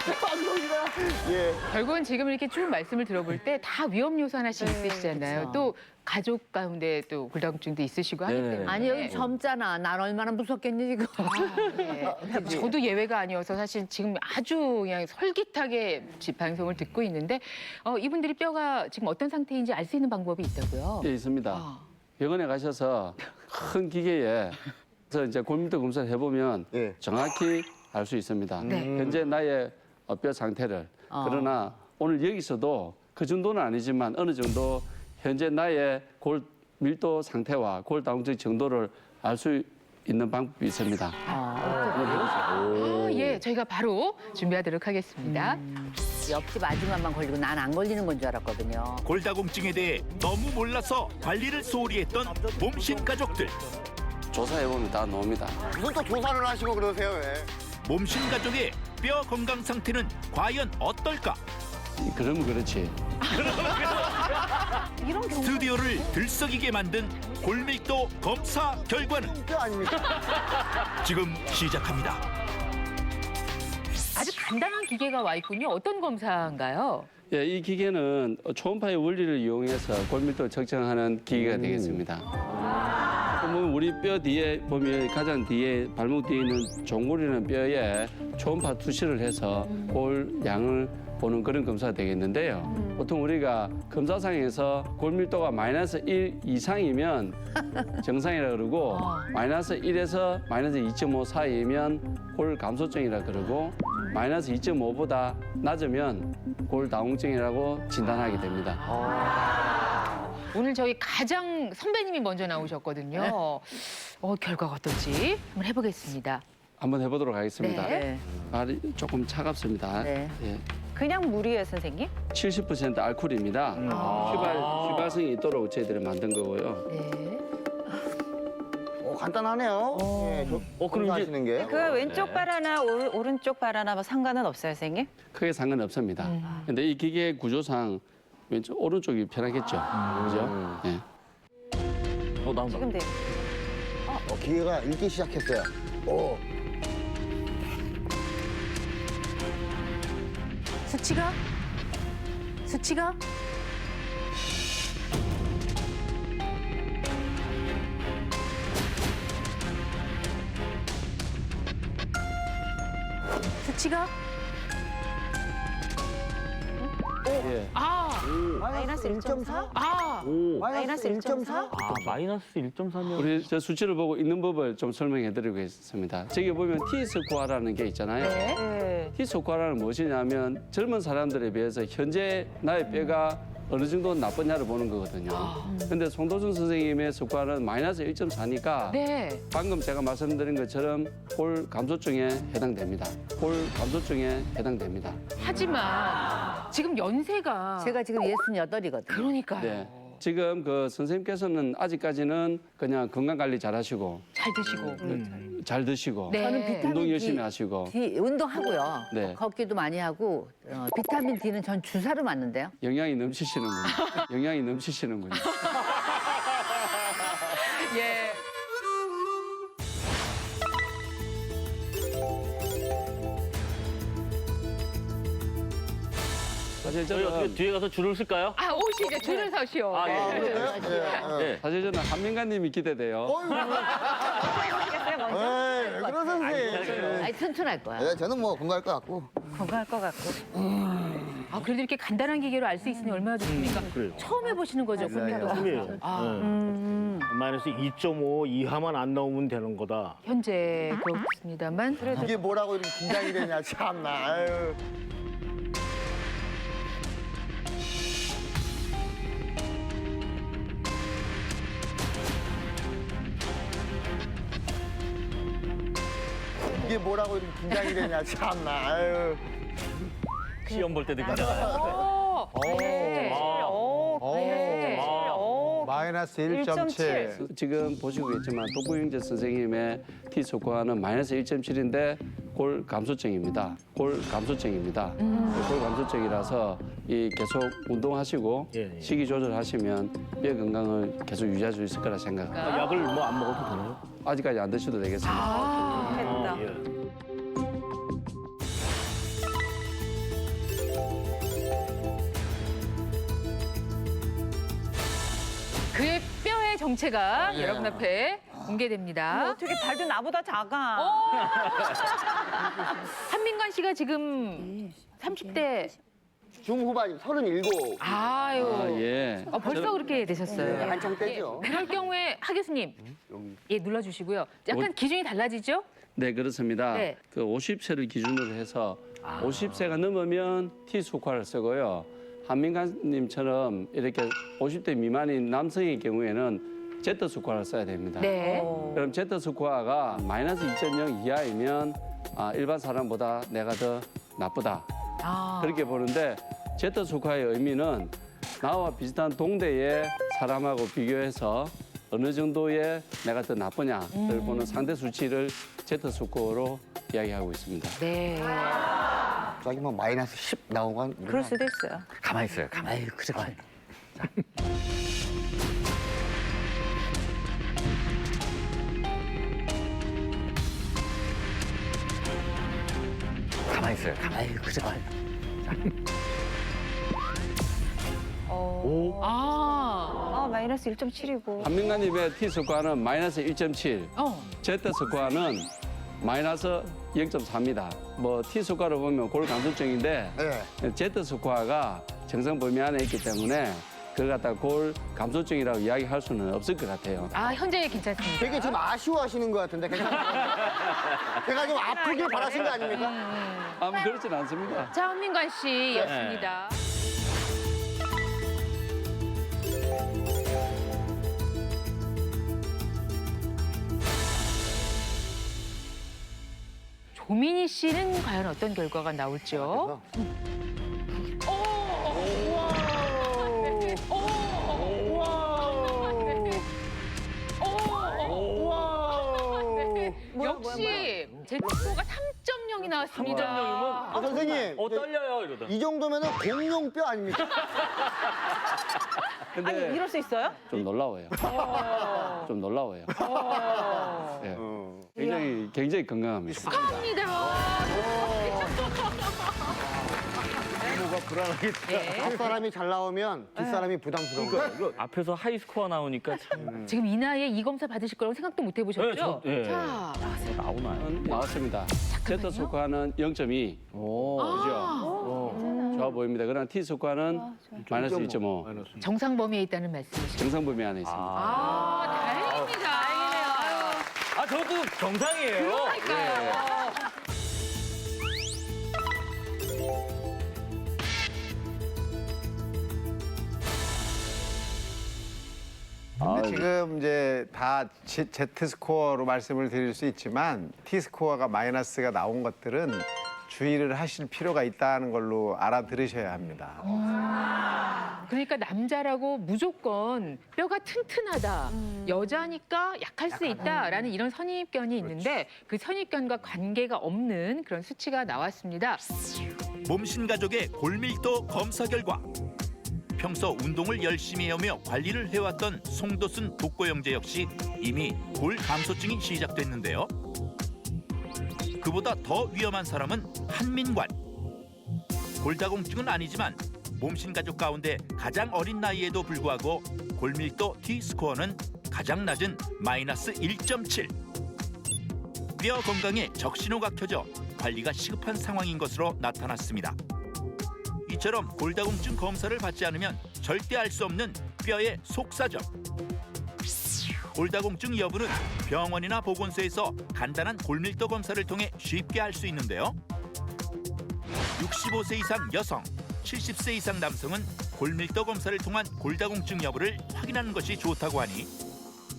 내 방송이다. 예. 결국은 지금 이렇게 쭉 말씀을 들어볼 때 다 위험 요소 하나씩 있으시잖아요. 또 가족 가운데 또 골다공증도 있으시고 하기 때문에. 아니 여기 젊잖아. 난 얼마나 무섭겠니 지금. 저도 예외가 아니어서 사실 지금 아주 그냥 솔깃하게 방송을 듣고 있는데 이분들이 뼈가 지금 어떤 상태인지 알 수 있는 방법이 있다고요? 예, 있습니다. 병원에 가셔서 큰 기계에 그래서 이제 골밀도 검사를 해보면 정확히 알 수 있습니다. 현재 나의 뼈 상태를. 그러나 오늘 여기서도 그 정도는 아니지만 어느 정도 현재 나의 골 밀도 상태와 골 다공증 정도를 알 수 있는 방법이 있습니다. 예, 저희가 바로 준비하도록 하겠습니다. 옆집 아줌마만 걸리고 난 안 걸리는 건 줄 알았거든요. 골다공증에 대해 너무 몰라서 관리를 소홀히 했던 몸신 가족들. 조사해보면 다 나옵니다. 무슨 또 조사를 하시고 그러세요 왜? 몸신 가족의 뼈 건강 상태는 과연 어떨까? 그러면 그렇지. 스튜디오를 들썩이게 만든 골밀도 검사 결과는 뼈 아닙니까? 지금 시작합니다. 아주 간단한 기계가 와 있군요. 어떤 검사인가요? 예, 이 기계는 초음파의 원리를 이용해서 골밀도를 측정하는 기계가 되겠습니다. 그러면 우리 뼈 뒤에 보면 가장 뒤에 발목 뒤에 있는 종골이라는 뼈에 초음파 투시를 해서 골 양을 보는 그런 검사가 되겠는데요. 보통 우리가 검사상에서 골밀도가 마이너스 1 이상이면 정상이라 그러고 마이너스 1에서 마이너스 2.5 사이면 골 감소증이라 그러고 마이너스 2.5보다 낮으면 골 다공증이라고 진단하게 됩니다. 오늘 저희 가장 선배님이 먼저 나오셨거든요. 결과가 어떨지 한번 해보겠습니다. 한번 해보도록 하겠습니다. 네. 발이 조금 차갑습니다. 네. 예. 그냥 물이에요, 선생님? 70% 알코올입니다. 휘발성이 있도록 저희들이 만든 거고요. 네. 간단하네요. 예, 그럼 이제 하시는 게. 그 왼쪽 발 하나, 오른쪽 발 하나 뭐 상관은 없어요, 선생님? 크게 상관없습니다. 근데 이 기계 구조상 왼쪽 오른쪽이 편하겠죠. 그죠? 예. 나온다. 지금 돼요. 기계가 읽기 시작했어요. 오. 수치가? 수치가? 예. 마이너스 1.4? 마이너스 1.4? 마이너스 1.4면 우리 저 수치를 보고 있는 법을 좀 설명해드리겠습니다. 저기 보면 T-스코어라는 게 있잖아요. 네. T-스코어라는 무엇이냐면 젊은 사람들에 비해서 현재 나의 뼈가 어느 정도 나쁘냐를 보는 거거든요. 근데 송도준 선생님의 스코어는 마이너스 1.4니까 네. 방금 제가 말씀드린 것처럼 골 감소증에 해당됩니다. 골 감소증에 해당됩니다. 하지만 지금 연세가 제가 지금 68이거든요. 그러니까요. 네. 지금 그 선생님께서는 아직까지는 그냥 건강 관리 잘 하시고 잘 드시고. 잘 드시고 네. 저는 비타민 운동 D, 열심히 하시고 운동하고요. 네. 걷기도 많이 하고 비타민 D는 전 주사로 맞는데요. 영양이 넘치시는군요. 영양이 넘치시는군요. 예. 사실 저희 어떻게 저는 뒤에 가서 줄을 쓸까요? 오시 이제 줄을 서시오. 아, 네. 네. 사실 저는 한민가님이 기대돼요. 왜 그러세요, 선생님? 아니 튼튼할 거야. 네, 저는 뭐 건강할 것 같고. 건강할 것 같고. 그래도 이렇게 간단한 기계로 알 수 있으니 얼마나 좋습니까? 처음 해보시는 거죠, 골밀도. 처음이에요. 마이너스 2.5 이하만 안 나오면 되는 거다. 현재 그렇습니다만. 이게 뭐라고 이렇게 긴장이 되냐, 참나. 아유. 이게 뭐라고 이렇게 긴장이 되냐 참나. 아유. 시험 볼 때도 긴장하죠. 네. 마이너스 1.7. 지금 보시겠지만 독구영재 선생님의 T스코어는 마이너스 1.7인데 골 감소증입니다. 골 감소증입니다. 골 감소증이라서 이 계속 운동하시고 식이 조절하시면 뼈 건강을 계속 유지할 수 있을 거라 생각합니다. 약을 뭐 안 먹어도 되나요? 아직까지 안 드셔도 되겠습니다. 됐다. 그의 뼈의 정체가 여러분 앞에 공개됩니다. 어떻게 발도 나보다 작아. 한민관 씨가 지금 30대. 중후반 37. 아유. 예. 벌써 그렇게 되셨어요. 네, 한창 때죠. 그럴 경우에 하 교수님, 예 눌러주시고요. 약간 기준이 달라지죠? 네, 그렇습니다. 네. 그 50세를 기준으로 해서 50세가 넘으면 T스코어를 쓰고요. 한민관님처럼 이렇게 50대 미만인 남성의 경우에는 Z스코어를 써야 됩니다. 네. 그럼 Z스코어가 마이너스 2.0 이하이면 일반 사람보다 내가 더 나쁘다. 그렇게 보는데 Z스코어의 의미는 나와 비슷한 동대의 사람하고 비교해서 어느 정도의 내가 더 나쁘냐를 보는 상대 수치를 Z스코어로 이야기하고 있습니다. 네. 저기 뭐 마이너스 10 나오건 그럴 수도 있어요. 가만히 있어요. 가만히. 아유 그렇게. 가만히 있어요. 아유 그렇게. 마이너스 1.7이고. 한민관님의 T스코어는 마이너스 1.7, Z스코어는 마이너스 0.4입니다. 뭐 T스코어를 보면 골 감소증인데 Z스코어가 정상 범위 안에 있기 때문에 그걸 갖다가 골 감소증이라고 이야기할 수는 없을 것 같아요. 현재 괜찮습니다. 되게 좀 아쉬워하시는 것 같은데 괜찮아요? 제가 좀 아프길 바라신 거 아닙니까? 그렇진 않습니다. 자, 한민관 씨였습니다. 조민희 씨는 과연 어떤 결과가 나올지요? 역시 제 스코어가 3.0이 나왔습니다. 선생님. 떨려요 이러다. 이 정도면은 공룡 뼈 아닙니까? 근데 아니 이럴 수 있어요? 좀 놀라워요. 좀 놀라워요. 예. 굉장히 건강합니다. 축하합니다. 뭐가 불안하겠다. 앞사람이 잘 나오면 뒷사람이 부담스러운 거예요. 이거 앞에서 하이 스코어 나오니까 참. 지금 이 나이에 이 검사 받으실 거라고 생각도 못 해보셨죠? 자, 나오나요? 나왔습니다. Z스코어는 0.2. 그죠? 좋아 보입니다. 그러나 T스코어는 마이너스 1.5. 정상 범위에 있다는 말씀이시죠? 정상 범위 안에 있습니다. 다행입니다. 저도 정상이에요. 그러니까요. 근데 지금 이제 다 Z 스코어로 말씀을 드릴 수 있지만 T 스코어가 마이너스가 나온 것들은 주의를 하실 필요가 있다는 걸로 알아들으셔야 합니다. 그러니까 남자라고 무조건 뼈가 튼튼하다, 여자니까 약할 수 있다라는 이런 선입견이 있는데 그 선입견과 관계가 없는 그런 수치가 나왔습니다. 몸신 가족의 골밀도 검사 결과 평소 운동을 열심히 해오며 관리를 해왔던 송도순 독고영재 역시 이미 골 감소증이 시작됐는데요. 그보다 더 위험한 사람은 한민관. 골다공증은 아니지만 몸신 가족 가운데 가장 어린 나이에도 불구하고 골밀도 T스코어는 가장 낮은 마이너스 1.7. 뼈 건강에 적신호가 켜져 관리가 시급한 상황인 것으로 나타났습니다. 이처럼 골다공증 검사를 받지 않으면 절대 알 수 없는 뼈의 속사정. 골다공증 여부는 병원이나 보건소에서 간단한 골밀도 검사를 통해 쉽게 알 수 있는데요. 65세 이상 여성, 70세 이상 남성은 골밀도 검사를 통한 골다공증 여부를 확인하는 것이 좋다고 하니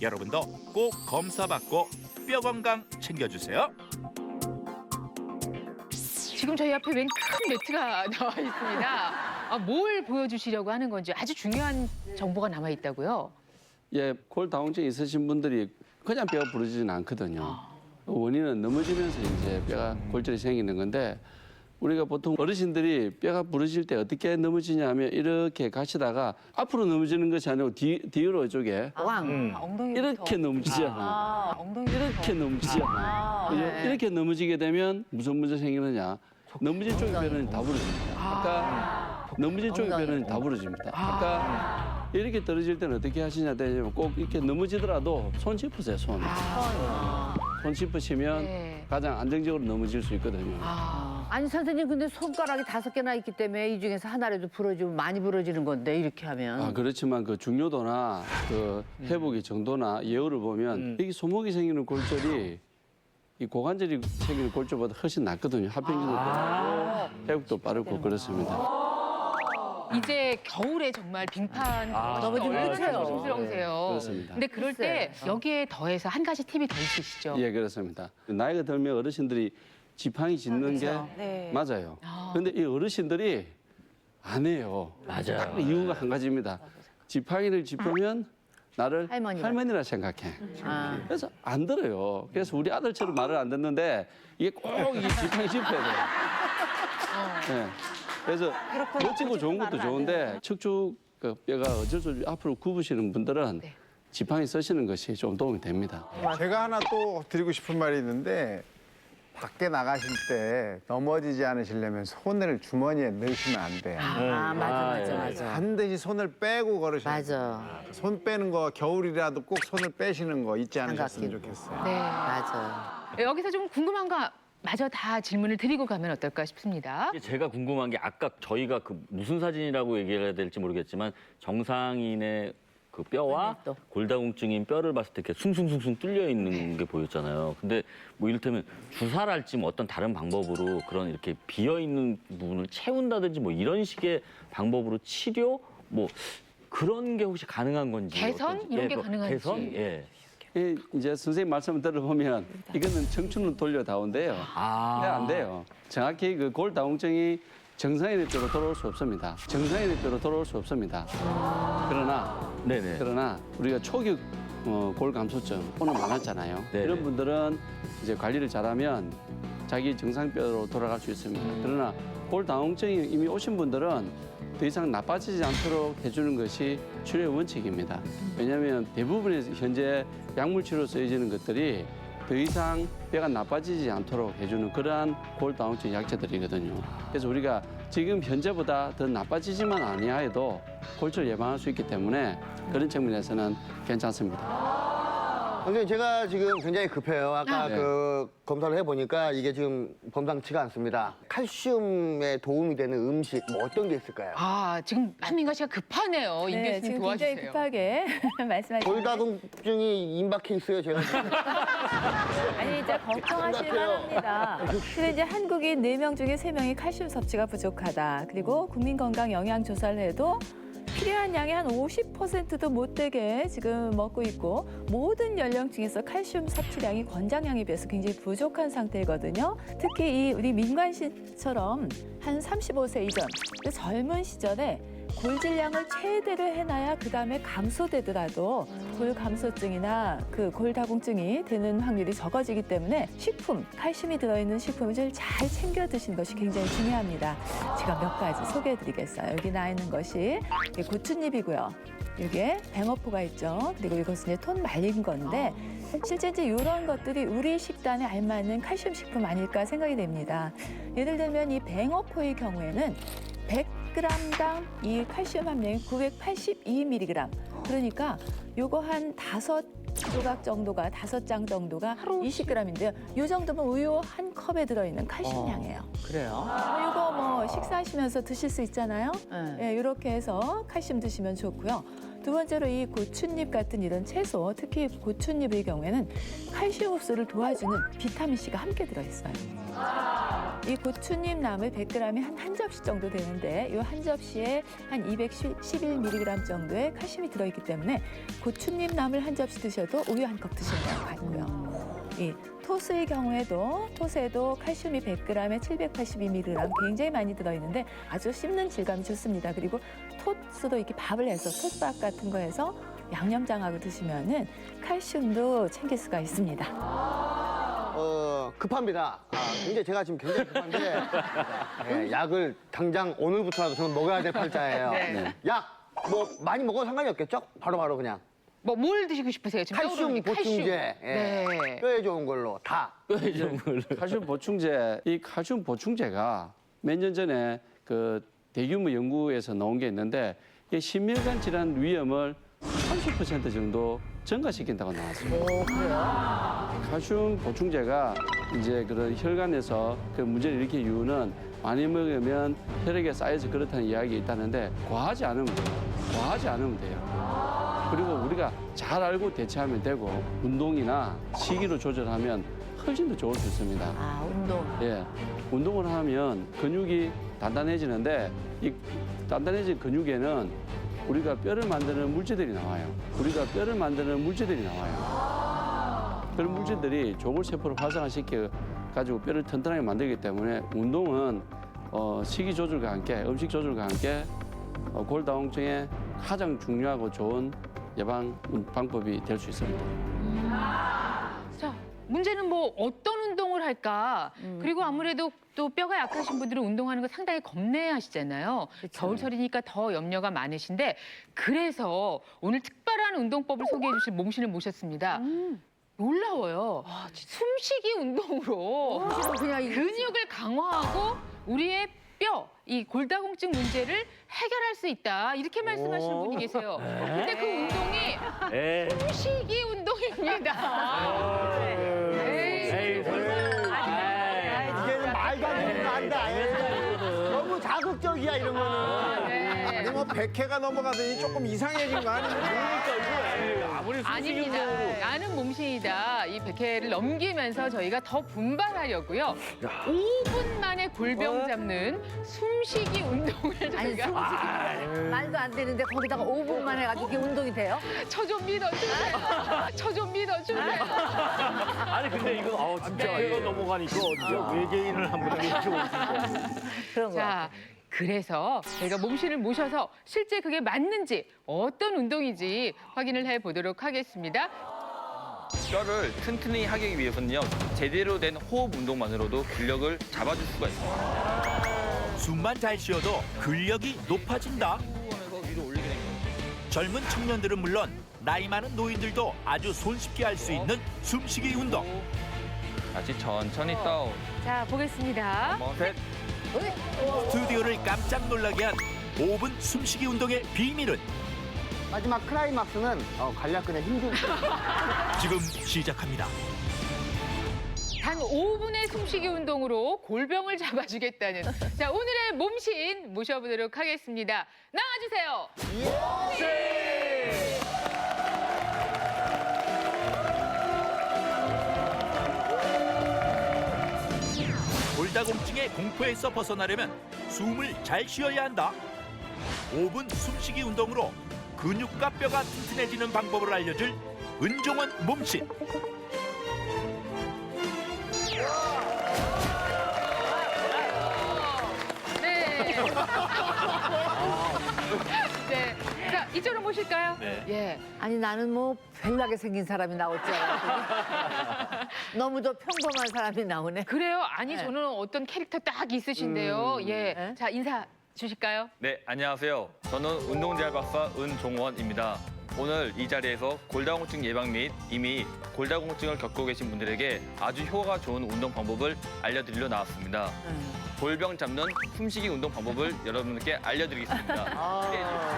여러분도 꼭 검사 받고 뼈 건강 챙겨주세요. 지금 저희 앞에 웬 큰 매트가 나와 있습니다. 뭘 보여주시려고 하는 건지 아주 중요한 정보가 남아 있다고요. 예, 골다공증 있으신 분들이 그냥 뼈가 부러지지는 않거든요. 원인은 넘어지면서 이제 뼈가 골절이 생기는 건데 우리가 보통 어르신들이 뼈가 부러질 때 어떻게 넘어지냐 하면 이렇게 가시다가 앞으로 넘어지는 것이 아니고 뒤로 이쪽에 이렇게 넘어지잖아. 이렇게 넘어지잖아. 이렇게 넘어지게 되면 무슨 문제 생기느냐. 넘어진 쪽의 뼈는 다 부러집니다. 아까 넘어진 쪽의 뼈는 다 부러집니다. 아까 이렇게 떨어질 때는 어떻게 하시냐 되냐면 꼭 이렇게 넘어지더라도 손 짚으세요, 손. 손 짚으시면 가장 안정적으로 넘어질 수 있거든요. 아니 선생님 근데 손가락이 5개나 있기 때문에 이 중에서 하나라도 부러지면 많이 부러지는 건데 이렇게 하면. 그렇지만 그 중요도나 그 회복의 정도나 예후를 보면 이 손목이 생기는 골절이 이 고관절이 생기는 골절보다 훨씬 낫거든요. 합병증도 빠르고 회복도 빠르고 그렇습니다. 이제 겨울에 정말 빙판 너무 좀 얼마나 그렇죠. 조심스러우세요. 그렇습니다. 근데 그럴 때 여기에 더해서 한 가지 팁이 더 있으시죠? 예, 그렇습니다. 나이가 들면 어르신들이 지팡이 짚는 게 네. 맞아요. 그런데 이 어르신들이 안 해요. 맞아요. 이유가 한 가지입니다. 지팡이를 짚으면 나를 할머니라. 할머니라 생각해. 그래서 안 들어요. 그래서 우리 아들처럼 말을 안 듣는데 이게 꼭 이 지팡이 짚어야 돼요. 네. 그래서 멋지고 좋은 것도 좋은데 척추 그 뼈가 어쩔 수 없이 앞으로 굽으시는 분들은 지팡이 쓰시는 것이 좀 도움이 됩니다. 제가 하나 또 드리고 싶은 말이 있는데 밖에 나가실 때 넘어지지 않으시려면 손을 주머니에 넣으시면 안 돼요. 맞아. 반드시 손을 빼고 걸으셔야 돼요. 맞아. 손 빼는 거 겨울이라도 꼭 손을 빼시는 거 잊지 않으셨으면 삼각김. 좋겠어요. 네. 맞아. 여기서 좀 궁금한 거 마저 다 질문을 드리고 가면 어떨까 싶습니다. 제가 궁금한 게 아까 저희가 그 무슨 사진이라고 얘기해야 될지 모르겠지만 정상인의 그 뼈와 골다공증인 뼈를 봤을 때 이렇게 숭숭숭숭 뚫려 있는 게 보였잖아요. 근데 뭐 이를테면 주사를 할지 뭐 어떤 다른 방법으로 그런 이렇게 비어 있는 부분을 채운다든지 뭐 이런 식의 방법으로 치료 뭐 그런 게 혹시 가능한 건지 개선? 어떤지. 이런 게 뭐 가능한지. 개선? 예. 이제 선생님 말씀을 들어보면 이거는 청춘을 돌려다온데요. 안 돼요. 정확히 그 골다공증이 정상인의 뼈로 돌아올 수 없습니다. 정상인의 뼈로 돌아올 수 없습니다. 그러나 우리가 초기 골감소증 오늘 많았잖아요. 네네. 이런 분들은 이제 관리를 잘하면 자기 정상뼈로 돌아갈 수 있습니다. 그러나 골다공증이 이미 오신 분들은 더 이상 나빠지지 않도록 해주는 것이 치료의 원칙입니다. 왜냐하면 대부분의 현재 약물 치료로 쓰여지는 것들이 더 이상 뼈가 나빠지지 않도록 해주는 그러한 골다공증 약제들이거든요. 그래서 우리가 지금 현재보다 더 나빠지지만 아니하여도 골절 예방할 수 있기 때문에 그런 측면에서는 괜찮습니다. 선생님 제가 지금 굉장히 급해요. 아까 그 검사를 해보니까 이게 지금 범상치가 않습니다. 칼슘에 도움이 되는 음식 뭐 어떤 게 있을까요? 지금 한민가 씨가 급하네요. 임 교수님 지금 도와주세요. 굉장히 급하게 말씀하시는데 골다공증이 임박해 있어요, 제가. 아니 이제 걱정하실 만합니다. 근데 이제 한국인 4명 중에 3명이 칼슘 섭취가 부족하다. 그리고 국민건강영양조사를 해도 필요한 양의 한 50%도 못 되게 지금 먹고 있고 모든 연령층에서 칼슘 섭취량이 권장량에 비해서 굉장히 부족한 상태거든요. 특히 이 우리 민관 씨처럼 한 35세 이전 젊은 시절에 골질량을 최대로 해놔야 그다음에 감소되더라도 골감소증이나 그 골다공증이 되는 확률이 적어지기 때문에 식품, 칼슘이 들어있는 식품을 잘 챙겨 드시는 것이 굉장히 중요합니다. 제가 몇 가지 소개해드리겠어요. 여기 나와 있는 것이 고추잎이고요. 이게 뱅어포가 있죠. 그리고 이것은 이제 톤 말린 건데 실제 이제 이런 것들이 우리 식단에 알맞는 칼슘 식품 아닐까 생각이 됩니다. 예를 들면 이 뱅어포의 경우에는 100g당 이 칼슘 함량이 982mg. 그러니까 요거 한 5조각 정도가 5장 정도가 20g인데요. 요 정도면 우유 한 컵에 들어있는 칼슘량이에요. 그래요? 이거 뭐 식사하시면서 드실 수 있잖아요. 예, 이렇게 해서 칼슘 드시면 좋고요. 두 번째로 이 고추잎 같은 이런 채소, 특히 고추잎의 경우에는 칼슘 흡수를 도와주는 비타민C가 함께 들어있어요. 이 고추잎 나물 100g이 한 접시 정도 되는데 이 한 접시에 한 211mg 정도의 칼슘이 들어있기 때문에 고추잎 나물 한 접시 드셔도 우유 한 컵 드시는 것 같고요. 이 토스의 경우에도 토스에도 칼슘이 100g에 782mg 굉장히 많이 들어있는데 아주 씹는 질감이 좋습니다. 그리고 토스도 이렇게 밥을 해서 톳밥 같은 거 해서 양념장하고 드시면은 칼슘도 챙길 수가 있습니다. 급합니다. 굉장히 제가 지금 굉장히 급한데 예, 약을 당장 오늘부터라도 저는 먹어야 될 팔자예요. 네. 약 뭐 많이 먹어도 상관이 없겠죠? 바로바로 그냥. 뭐 뭘 드시고 싶으세요? 지금 칼슘 떠오르는 게 보충제. 예. 네. 뼈에 좋은 걸로 다. 칼슘 보충제, 이 칼슘 보충제가 몇 년 전에 그 대규모 연구에서 나온 게 있는데 이게 심혈관 질환 위험을 30% 정도 증가시킨다고 나왔습니다. 오, 그래요? 칼슘 보충제가 이제 그런 혈관에서 그 문제를 일으키는 이유는 많이 먹으면 혈액에 쌓여서 그렇다는 이야기가 있다는데 과하지 않으면 돼요. 과하지 않으면 돼요. 그리고 우리가 잘 알고 대처하면 되고 운동이나 식이로 조절하면 훨씬 더 좋을 수 있습니다. 아, 운동. 예, 운동을 하면 근육이 단단해지는데 이 단단해진 근육에는 우리가 뼈를 만드는 물질들이 나와요. 우리가 뼈를 만드는 물질들이 나와요. 그런 물질들이 조골세포를 활성화시켜 가지고 뼈를 튼튼하게 만들기 때문에 운동은 식이 조절과 함께 음식 조절과 함께 골다공증의 가장 중요하고 좋은 예방 방법이 될 수 있습니다. 자, 문제는 뭐 어떤 운동을 할까? 그리고 아무래도 또 뼈가 약하신 분들은 운동하는 거 상당히 겁내하시잖아요. 겨울철이니까 더 염려가 많으신데 그래서 오늘 특별한 운동법을 소개해 주실 몸신을 모셨습니다. 놀라워요. 숨쉬기 운동으로 그냥 근육을 강화하고 우리의 뼈, 이 골다공증 문제를 해결할 수 있다. 이렇게 말씀하시는 분이 계세요. 근데 그 운동이 숨쉬기 운동입니다. 이제는 말도 안 되는 거 한다. 너무 자극적이야 이런 거는. 아니 뭐 100회가 넘어가더니 조금 이상해진 거 아닙니까? 아무리 아닙니다. 나는 몸신이다. 이 100회를 넘기면서 저희가 더 분발하려고요. 5분 만에 골병 잡는 숨쉬기 운동을 아니, 저희가 말도 안 되는데 거기다가 5분만 해가지고 이게 운동이 돼요? 저 좀 믿어주세요. 저 좀 믿어주세요. 아니 근데 이거 진짜 이거 넘어가니까 어떻게 외계인을 한번 여쭤보시죠. 그런 거. 자, 그래서 저희가 몸신을 모셔서 실제 그게 맞는지 어떤 운동인지 확인을 해보도록 하겠습니다. 뼈를 튼튼히 하기 위해서는요, 제대로 된 호흡 운동만으로도 근력을 잡아줄 수가 있습니다. 숨만 잘 쉬어도 근력이 높아진다. 하면서 위로 올리게 됩니다. 젊은 청년들은 물론 나이 많은 노인들도 아주 손쉽게 할 수 있는 숨쉬기 운동. 다시 천천히 다운. 자, 보겠습니다. 한번 셋. 스튜디오를 깜짝 놀라게 한 5분 숨쉬기 운동의 비밀은 마지막 클라이막스는 관략근에 힘좀 지금 시작합니다. 단 5분의 숨쉬기 운동으로 골병을 잡아주겠다는 자 오늘의 몸신 모셔보도록 하겠습니다. 나와주세요. 골다공증의 공포에서 벗어나려면 숨을 잘 쉬어야 한다. 5분 숨쉬기 운동으로 근육과 뼈가 튼튼해지는 방법을 알려줄 은종원 몸신. 네. 네. 자 이쪽으로 모실까요? 네. 예. 아니 나는 뭐 별나게 생긴 사람이 나올 줄 알았더니 너무 저 평범한 사람이 나오네. 그래요? 아니 네. 저는 어떤 캐릭터 딱 있으신데요. 예. 네. 자 인사 주실까요? 네, 안녕하세요. 저는 운동재활 박사 은종원입니다. 오늘 이 자리에서 골다공증 예방 및 이미 골다공증을 겪고 계신 분들에게 아주 효과가 좋은 운동 방법을 알려드리려 나왔습니다. 골병 잡는 숨쉬기 운동 방법을 여러분들께 알려드리겠습니다. 기대해 주세요.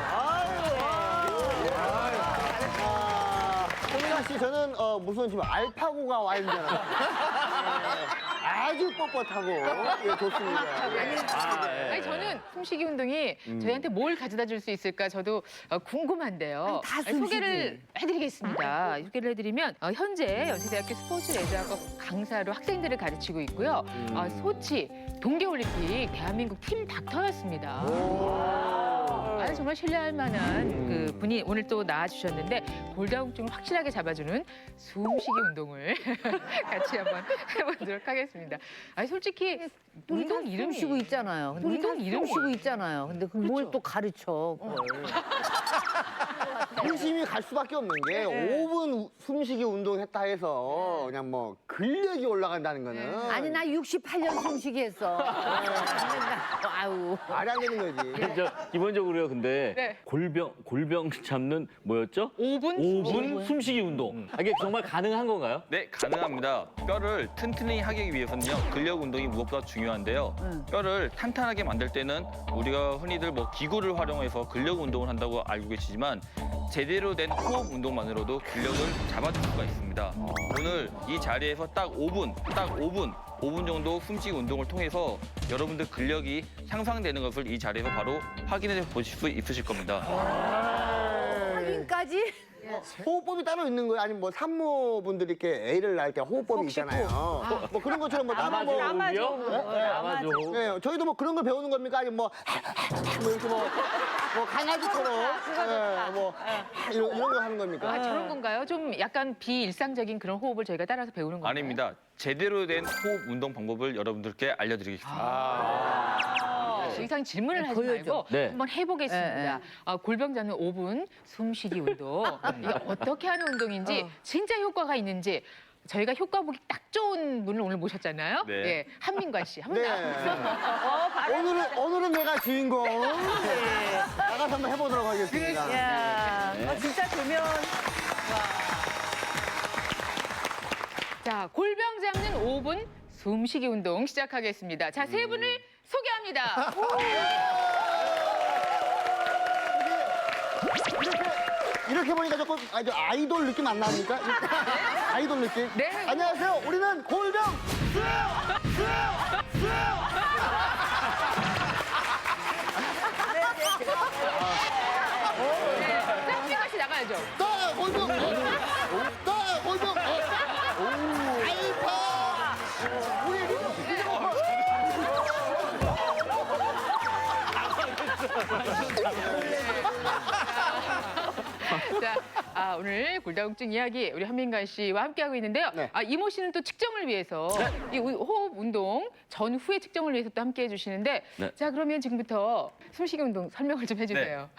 홍민아 씨, 저는 무슨 지금 알파고가 와 있는 줄 알았어요. 아주 뻣뻣하고 예, 좋습니다. 아니 저는 숨쉬기 운동이 저희한테 뭘 가져다 줄 수 있을까 저도 궁금한데요. 아니, 다 숨쉬지. 소개를 해드리겠습니다. 소개를 해드리면 현재 연세대학교 스포츠 레저학과 강사로 학생들을 가르치고 있고요. 소치 동계올림픽 대한민국 팀 닥터였습니다. 아, 정말 신뢰할 만한 그 분이 오늘 또 나와주셨는데 골다공증을 확실하게 잡아주는 숨쉬기 운동을 같이 한번 해보도록 하겠습니다. 아, 솔직히 운동 이름이 쉬고 있잖아요. 근데 운동 이름이 쉬고 있잖아요. 근데 뭘 또 가르쳐? 그걸. 관심이 갈 수밖에 없는 게 5분 숨쉬기 운동했다 해서 그냥 뭐 근력이 올라간다는 거는 아니 나 68년 숨쉬기 했어. 아유. 말이 안 되는 거지. 저 기본적으로요. 근데 네. 골병 잡는 뭐였죠? 5분 숨쉬기 운동. 아, 이게 정말 가능한 건가요? 네, 가능합니다. 뼈를 튼튼히 하기 위해서는요, 근력 운동이 무엇보다 중요한데요. 뼈를 탄탄하게 만들 때는 우리가 흔히들 뭐 기구를 활용해서 근력 운동을 한다고 알고 계시지만 제대로 된 호흡 운동만으로도 근력을 잡아줄 수가 있습니다. 오늘 이 자리에서 딱 5분 정도 숨쉬기 운동을 통해서 여러분들 근력이 향상되는 것을 이 자리에서 바로 확인해 보실 수 있으실 겁니다. 확인까지? 호흡법이 따로 있는 거예요? 아니면 뭐 산모분들이 이렇게 애를 낳을 때 호흡법이 있잖아요. 뭐 그런 것처럼 뭐 남아줘. 네, 저희도 뭐 그런 걸 배우는 겁니까? 아니면 뭐 이렇게 뭐 강아지처럼 뭐 이런 거 하는 겁니까? 아, 저런 건가요? 좀 약간 비일상적인 그런 호흡을 저희가 따라서 배우는 건가요? 아닙니다. 제대로 된 호흡 운동 방법을 여러분들께 알려드리겠습니다. 더 이상 질문을 하지 말고 네. 한번 해보겠습니다. 골병 잡는 5분 숨쉬기 운동. 이게 어떻게 하는 운동인지 진짜 효과가 있는지 저희가 효과 보기 딱 좋은 분을 오늘 모셨잖아요. 네. 예, 한민관 씨. 한번 오늘은 내가 주인공. 나가서 한번 해보도록 하겠습니다. 야, 진짜 조면. 자, 골병 잡는 5분 숨쉬기 운동 시작하겠습니다. 자, 세 분을 소개합니다. 이렇게 보니까 조금 아이돌 느낌 안 나옵니까? 아이돌 느낌? 네. 안녕하세요. 우리는 골병 한민관 씨 나가야죠. 골병 골병 알파 우리 자, 오늘 골다공증 이야기 우리 한민관 씨와 함께하고 있는데요. 네. 이모 씨는 또 측정을 위해서 이 호흡 운동 전후의 측정을 위해서 또 함께해 주시는데 네. 자, 그러면 지금부터 숨쉬기 운동 설명을 좀 해주세요.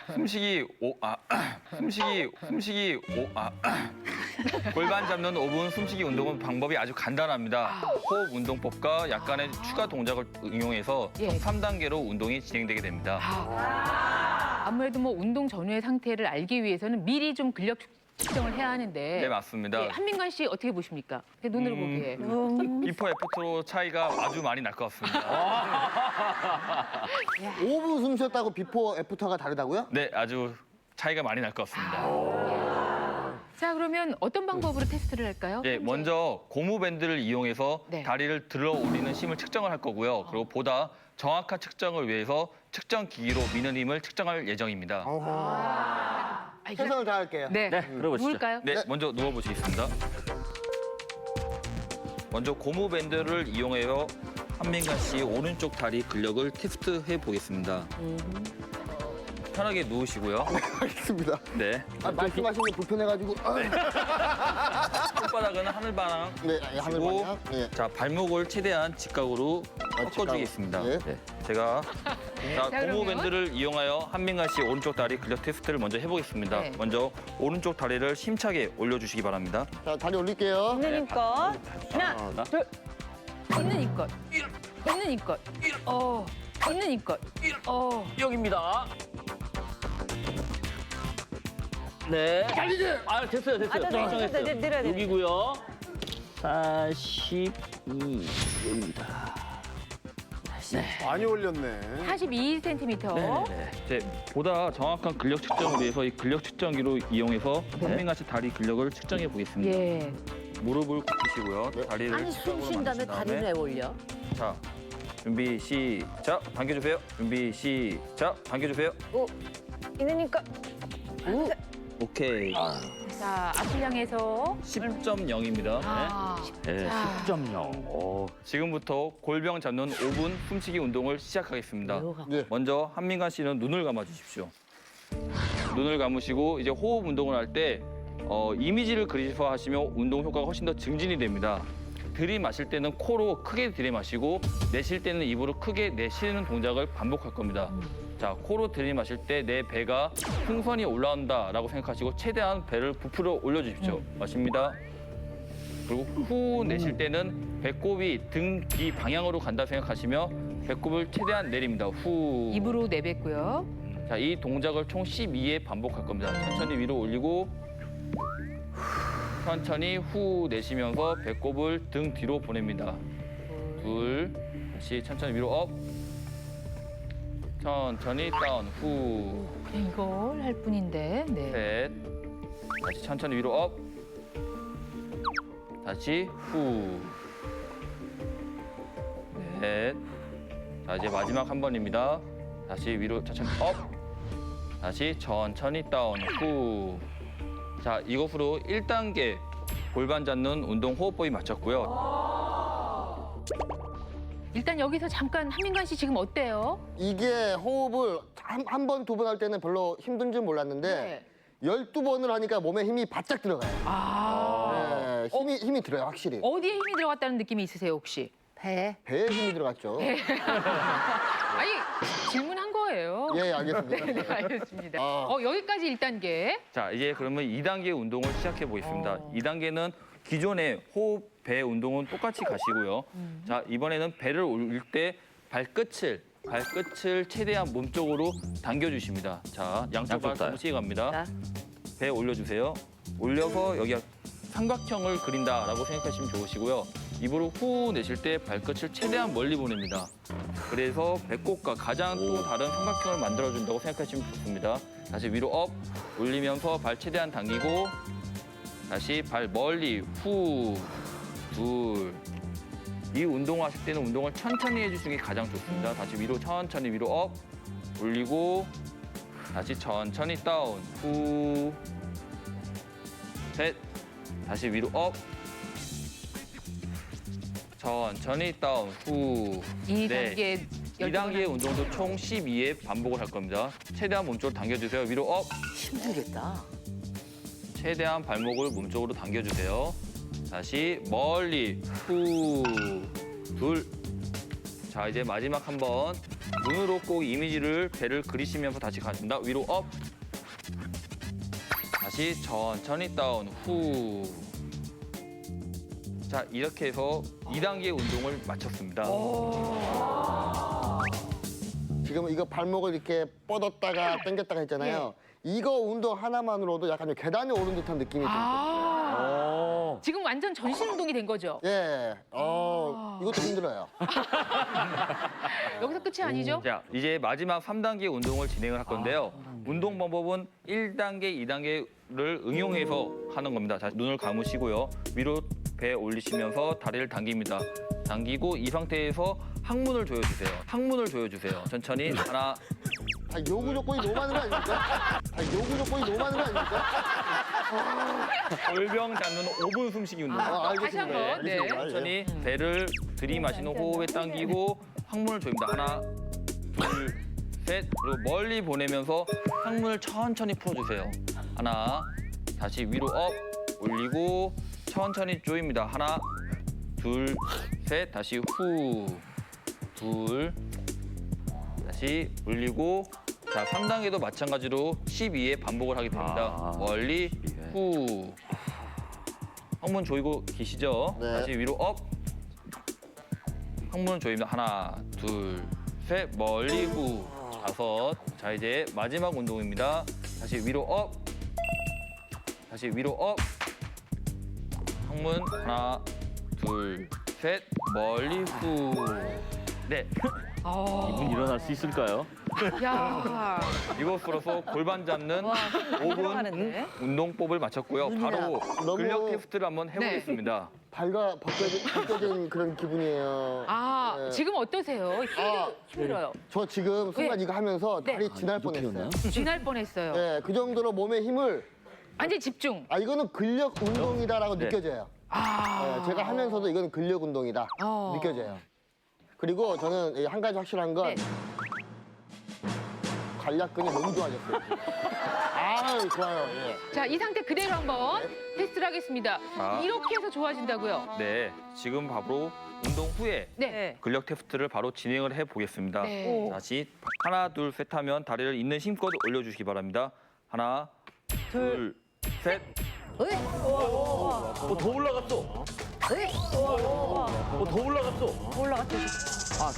골반 잡는 5분 숨쉬기 운동은 방법이 아주 간단합니다. 호흡 운동법과 약간의 추가 동작을 이용해서 총 3단계로 운동이 진행되게 됩니다. 아무래도 뭐 운동 전후의 상태를 알기 위해서는 미리 좀 근력 측정을 해야 하는데 네, 맞습니다. 예, 한민관 씨 어떻게 보십니까? 제 눈으로 보기에. 비포 애프터로 차이가 아주 많이 날 것 같습니다. 5분 숨 쉬었다고 비포 애프터가 다르다고요? 네, 아주 차이가 많이 날 것 같습니다. 자, 그러면 어떤 방법으로 테스트를 할까요? 예, 먼저 고무밴드를 이용해서 네. 다리를 들어 올리는 힘을 측정을 할 거고요. 그리고 보다 정확한 측정을 위해서 측정 기기로 미는 힘을 측정할 예정입니다. 최선을 다할게요. 네. 들어보시죠. 누울까요? 네, 먼저 누워보시겠습니다. 먼저 고무밴드를 이용해서 한민관 씨의 오른쪽 다리 근력을 테스트해 보겠습니다. 편하게 누우시고요. 알겠습니다. 네. 말씀하시는 게 불편해가지고. 손바닥은 하늘방향. 네, 하늘 방향. 네. 자, 발목을 최대한 직각으로 꺾어주겠습니다. 네. 네. 제가 자, 그러면? 고무밴드를 이용하여 한민관 씨 오른쪽 다리 근력 테스트를 먼저 해보겠습니다. 네. 먼저 오른쪽 다리를 힘차게 올려주시기 바랍니다. 자, 다리 올릴게요. 그러니까. 하나, 둘. 있는 이것. 있는 이것. 있는 이것. 여기입니다. 네. 아, 됐어요. 내려야 돼. 여기고요. 42 여기입니다. 많이 올렸네. 42cm. 네, 보다 정확한 근력 측정을 위해서 이 근력 측정기로 이용해서 한민관 씨 다리 근력을 측정해 보겠습니다. 예. 무릎을 굽히시고요. 다리를 아니 숨 직각으로 쉰 다음에 만드신 다리를 왜 올려? 자, 준비 시작. 당겨주세요. 준비 시작. 당겨주세요. 있으니까. 오케이. 자, 앞을 향해서 10.0입니다. 네, 10.0. 지금부터 골병 잡는 5분 숨쉬기 운동을 시작하겠습니다. 네. 먼저 한민관 씨는 눈을 감아 주십시오. 눈을 감으시고 이제 호흡 운동을 할 때 이미지를 그리시하시면 운동 효과가 훨씬 더 증진이 됩니다. 들이마실 때는 코로 크게 들이마시고 내쉴 때는 입으로 크게 내쉬는 동작을 반복할 겁니다. 자, 코로 들이마실 때 내 배가 풍선이 올라온다라고 생각하시고 최대한 배를 부풀어 올려주십시오. 마십니다. 그리고 후 내쉴 때는 배꼽이 등 뒤 방향으로 간다 생각하시며 배꼽을 최대한 내립니다. 후. 입으로 내뱉고요. 자, 이 동작을 총 12회 반복할 겁니다. 천천히 위로 올리고 천천히 후 내쉬면서 배꼽을 등 뒤로 보냅니다. 둘, 다시 천천히 위로 업, 천천히 다운, 후, 그냥 이걸 할 뿐인데. 네. 셋, 다시 천천히 위로 업, 다시 후, 넷, 자 이제 마지막 한 번입니다. 다시 위로 천천히 업, 다시 천천히 다운, 후. 자, 이것으로 1단계 골반 잡는 운동 호흡법이 마쳤고요. 일단 여기서 잠깐 한민관 씨 지금 어때요? 이게 호흡을 한 번, 두 번 할 때는 별로 힘든 줄 몰랐는데 12번을 하니까 몸에 힘이 바짝 들어가요. 네, 힘이 들어요, 확실히. 어디에 힘이 들어갔다는 느낌이 있으세요, 혹시? 배. 배에 힘이 들어갔죠. 아니, 질문한 거예요. 예, 알겠습니다. 네, 알겠습니다. 여기까지 1단계. 자, 이제 그러면 2단계 운동을 시작해 보겠습니다. 2단계는 기존의 호흡, 배 운동은 똑같이 가시고요. 자, 이번에는 배를 올릴 때 발끝을 최대한 몸쪽으로 당겨주십니다. 자, 양쪽 발 동시에 갑니다. 배 올려주세요. 올려서 여기 삼각형을 그린다라고 생각하시면 좋으시고요. 입으로 후 내쉴 때 발끝을 최대한 멀리 보냅니다. 그래서 배꼽과 가장 또 다른 삼각형을 만들어준다고 생각하시면 좋습니다. 다시 위로 업, 올리면서 발 최대한 당기고 다시 발 멀리 후, 둘. 이 운동을 하실 때는 운동을 천천히 해주시는 게 가장 좋습니다. 다시 위로 천천히 위로 업, 올리고 다시 천천히 다운, 후, 셋, 다시 위로 업, 천천히 다운, 후. 2단계. 2단계 운동도 총 12회 반복을 할 겁니다. 최대한 몸쪽으로 당겨주세요. 위로 업. 힘들겠다. 최대한 발목을 몸쪽으로 당겨주세요. 다시 멀리 후, 둘. 자, 이제 마지막 한 번. 눈으로 꼭 이미지를 배를 그리시면서 다시 가십니다. 위로 업. 다시 천천히 다운, 후. 자, 이렇게 해서 2단계 운동을 마쳤습니다. 지금 이거 발목을 이렇게 뻗었다가 당겼다가 했잖아요. 이거 운동 하나만으로도 약간 좀 계단에 오른 듯한 느낌이 들어요. 지금 완전 전신 운동이 된 거죠? 예. 이것도 힘들어요. 여기서 끝이 아니죠? 자, 이제 마지막 3단계 운동을 진행을 할 건데요. 운동 방법은 1단계, 2단계를 응용해서 하는 겁니다. 자, 눈을 감으시고요. 위로 배 올리시면서 다리를 당깁니다. 당기고 이 상태에서 항문을 조여주세요. 항문을 조여주세요. 천천히 하나. 요구 조건이 너무 많은 거 아닙니까? 요구 조건이 너무 많은 거 아닙니까? 골병 잡는 5분 숨쉬기 운동. 다시 한 번. 네. 천천히 배를 들이마시는 호흡에 당기고 항문을 조입니다. 하나, 둘, 셋. 그리고 멀리 보내면서 항문을 천천히 풀어주세요. 하나, 다시 위로 업, 올리고 천천히 조입니다. 하나, 둘, 셋. 다시 후, 둘, 다시 올리고 자, 3단계도 마찬가지로 12회 반복을 하게 됩니다. 멀리 후. 항문 조이고 계시죠? 네. 다시 위로 업. 항문 조입니다. 하나, 둘, 셋. 멀리 후. 다섯. 자, 이제 마지막 운동입니다. 다시 위로 업. 다시 위로 업. 항문 하나, 둘, 셋. 멀리 후. 네. 이분 일어날 수 있을까요? 야. 이것으로서 골반 잡는 5분 들어가는데? 운동법을 마쳤고요. 바로 너무- 근력 테스트를 한번 해보겠습니다. 발가 벗겨진 그런 기분이에요. 네. 지금 어떠세요? 힘들어요. 저 지금 순간 이거 하면서 네. 다리 지날 뻔했어요. 쥐날 뻔했어요. 네, 그 정도로 몸에 힘을 완전 집중. 이거는 근력 운동이다라고 네. 느껴져요. 네, 제가 하면서도 이건 근력 운동이다 느껴져요. 그리고 저는 한 가지 확실한 건 네. 관략근이 너무 좋아졌어요. 아, 좋아요. 예. 자, 이 상태 그대로 한번 테스트를 하겠습니다. 아. 이렇게 해서 좋아진다고요? 네, 지금 바로 운동 후에 네. 근력 테스트를 바로 진행을 해 보겠습니다. 네. 다시 하나, 둘, 셋 하면 다리를 있는 힘껏 올려주시기 바랍니다. 하나, 둘, 셋. 더 올라갔어. 더 올라갔어. 아,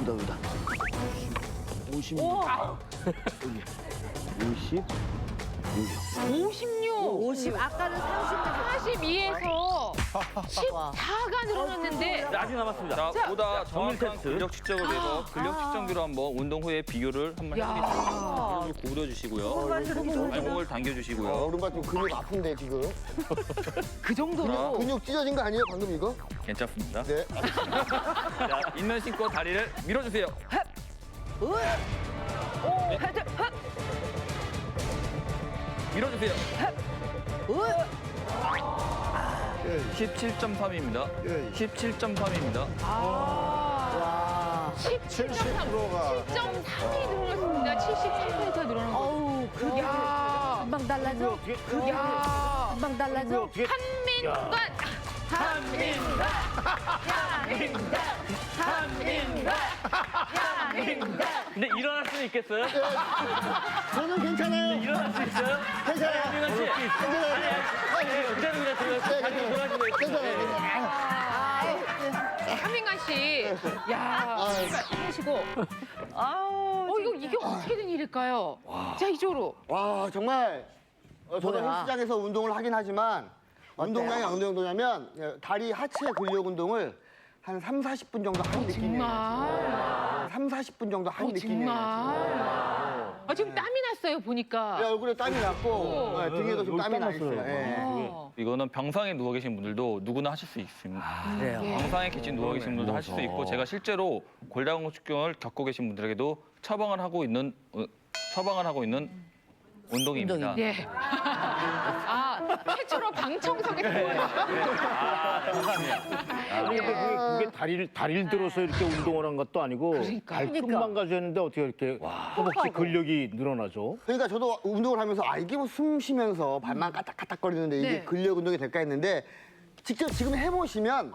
여기다. 56. 56. 아까는 30. 42에서 14가 늘어났는데 아직 남았습니다. 자, 보다 정밀 정확한 테스트. 근력 측정을 위해서 근력 측정기로 한번 운동 후에 비교를 한번 해보겠습니다. 무릎을 구부려 주시고요. 발목을 당겨주시고요. 오른발 좀 근육 아픈데 지금. 그 정도로 근육 찢어진 거 아니에요 방금 이거? 괜찮습니다. 네. 자, 있는 힘껏 다리를 밀어주세요. 밀어주세요. 17.3입니다. 17.3입니다. 70%가 7.3이 늘어났습니다. 73%가 늘어난 거. 어우, 그게 야. 금방 달라져? 그게 야. 금방 달라져? 한민관. 근데 일어날 수는 있겠어요? 저는 괜찮아요. 일어날 수 있어요? 괜찮아요. 한민관 씨. 괜찮아요. 그대로 그냥 들어가세요. 다리 돌아가시면 괜찮아요. 한민관 씨. 야. 힘내시고. 이게 어떻게 된 일일까요? 자, 이쪽으로. 와 정말 저도 뭐야? 헬스장에서 운동을 하긴 하지만 운동량이 어느 정도냐면 다리 하체 근력 운동을 한 3, 40분 정도 한 느낌이에요. 정말. 3, 40분 정도 한 느낌이에요. 정말. 지금 땀이 났어요, 보니까. 네, 얼굴에 땀이 났고 네, 등에도 좀 땀이 나 있어요. 예. 이거는 병상에 누워 계신 분들도 누구나 하실 수 있습니다. 그래요? 병상에 계신 누워 계신 분들도 하실 수 있고 제가 실제로 골다공증을 겪고 계신 분들에게도 처방을 하고 있는 운동입니다. 예. 최초로 방청석에 그게 다리를 들어서 이렇게 운동을 한 것도 아니고 발끝만 가졌는데 어떻게 이렇게 허벅지 근력이 늘어나죠? 그러니까 저도 운동을 하면서 이게 뭐 숨 쉬면서 발만 까딱까딱거리는데 이게 네. 근력 운동이 될까 했는데 직접 지금 해보시면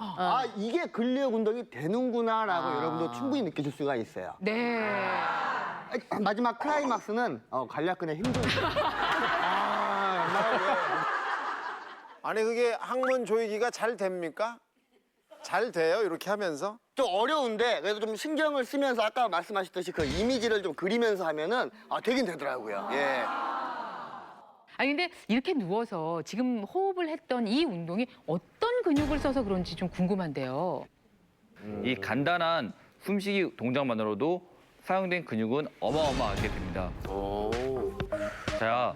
이게 근력 운동이 되는구나라고 여러분도 충분히 느끼실 수가 있어요. 네. 마지막 클라이막스는 관략근의 힘 좀. 아니 그게 항문 조이기가 잘 됩니까? 잘 돼요 이렇게 하면서? 좀 어려운데 그래도 좀 신경을 쓰면서 아까 말씀하셨듯이 그 이미지를 좀 그리면서 하면은 되긴 되더라고요. 예. 아니 근데 이렇게 누워서 지금 호흡을 했던 이 운동이 어떤 근육을 써서 그런지 좀 궁금한데요. 이 간단한 숨쉬기 동작만으로도 사용된 근육은 어마어마하게 됩니다. 자,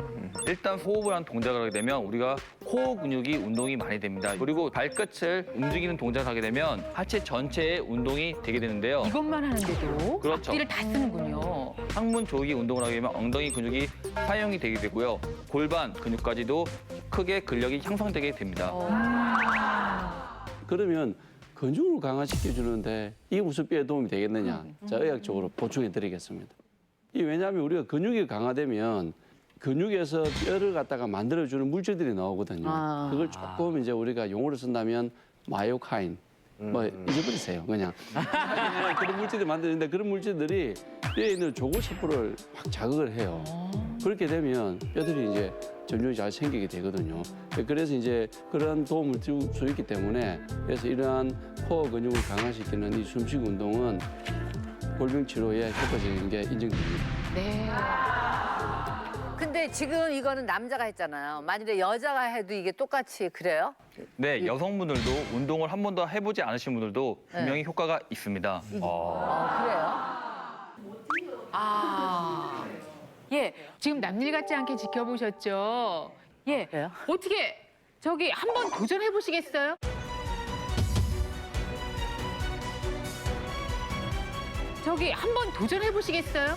일단 호흡을 한 동작을 하게 되면 우리가 코어 근육이 운동이 많이 됩니다. 그리고 발끝을 움직이는 동작을 하게 되면 하체 전체의 운동이 되게 되는데요. 이것만 하는데도 그렇죠. 앞뒤를 다 쓰는군요. 항문 조기 운동을 하게 되면 엉덩이 근육이 사용이 되게 되고요. 골반 근육까지도 크게 근력이 향상되게 됩니다. 그러면 근육을 강화시켜 주는데 이게 무슨 뼈에 도움이 되겠느냐? 자, 의학적으로 보충해 드리겠습니다. 이 왜냐하면 우리가 근육이 강화되면 근육에서 뼈를 갖다가 만들어주는 물질들이 나오거든요. 그걸 조금 이제 우리가 용어로 쓴다면 마이오카인, 뭐 잊어버리세요, 그냥. 그런 물질들이 만드는데 그런 물질들이 뼈에 있는 조골세포를 확 자극을 해요. 그렇게 되면 뼈들이 이제 점점 잘 생기게 되거든요. 그래서 이제 그런 도움을 줄 수 있기 때문에 그래서 이러한 코어 근육을 강화시키는 이 숨쉬기 운동은 골병 치료에 효과적인 게 인정됩니다. 네. 근데 지금 이거는 남자가 했잖아요. 만일에 여자가 해도 이게 똑같이 그래요? 네, 여성분들도 운동을 한 번도 해보지 않으신 분들도 분명히 효과가 있습니다. 그래요? 예, 지금 남일 같지 않게 지켜보셨죠? 예, 그래요? 어떻게 저기 한번 도전해 보시겠어요? 저기 한번 도전해 보시겠어요?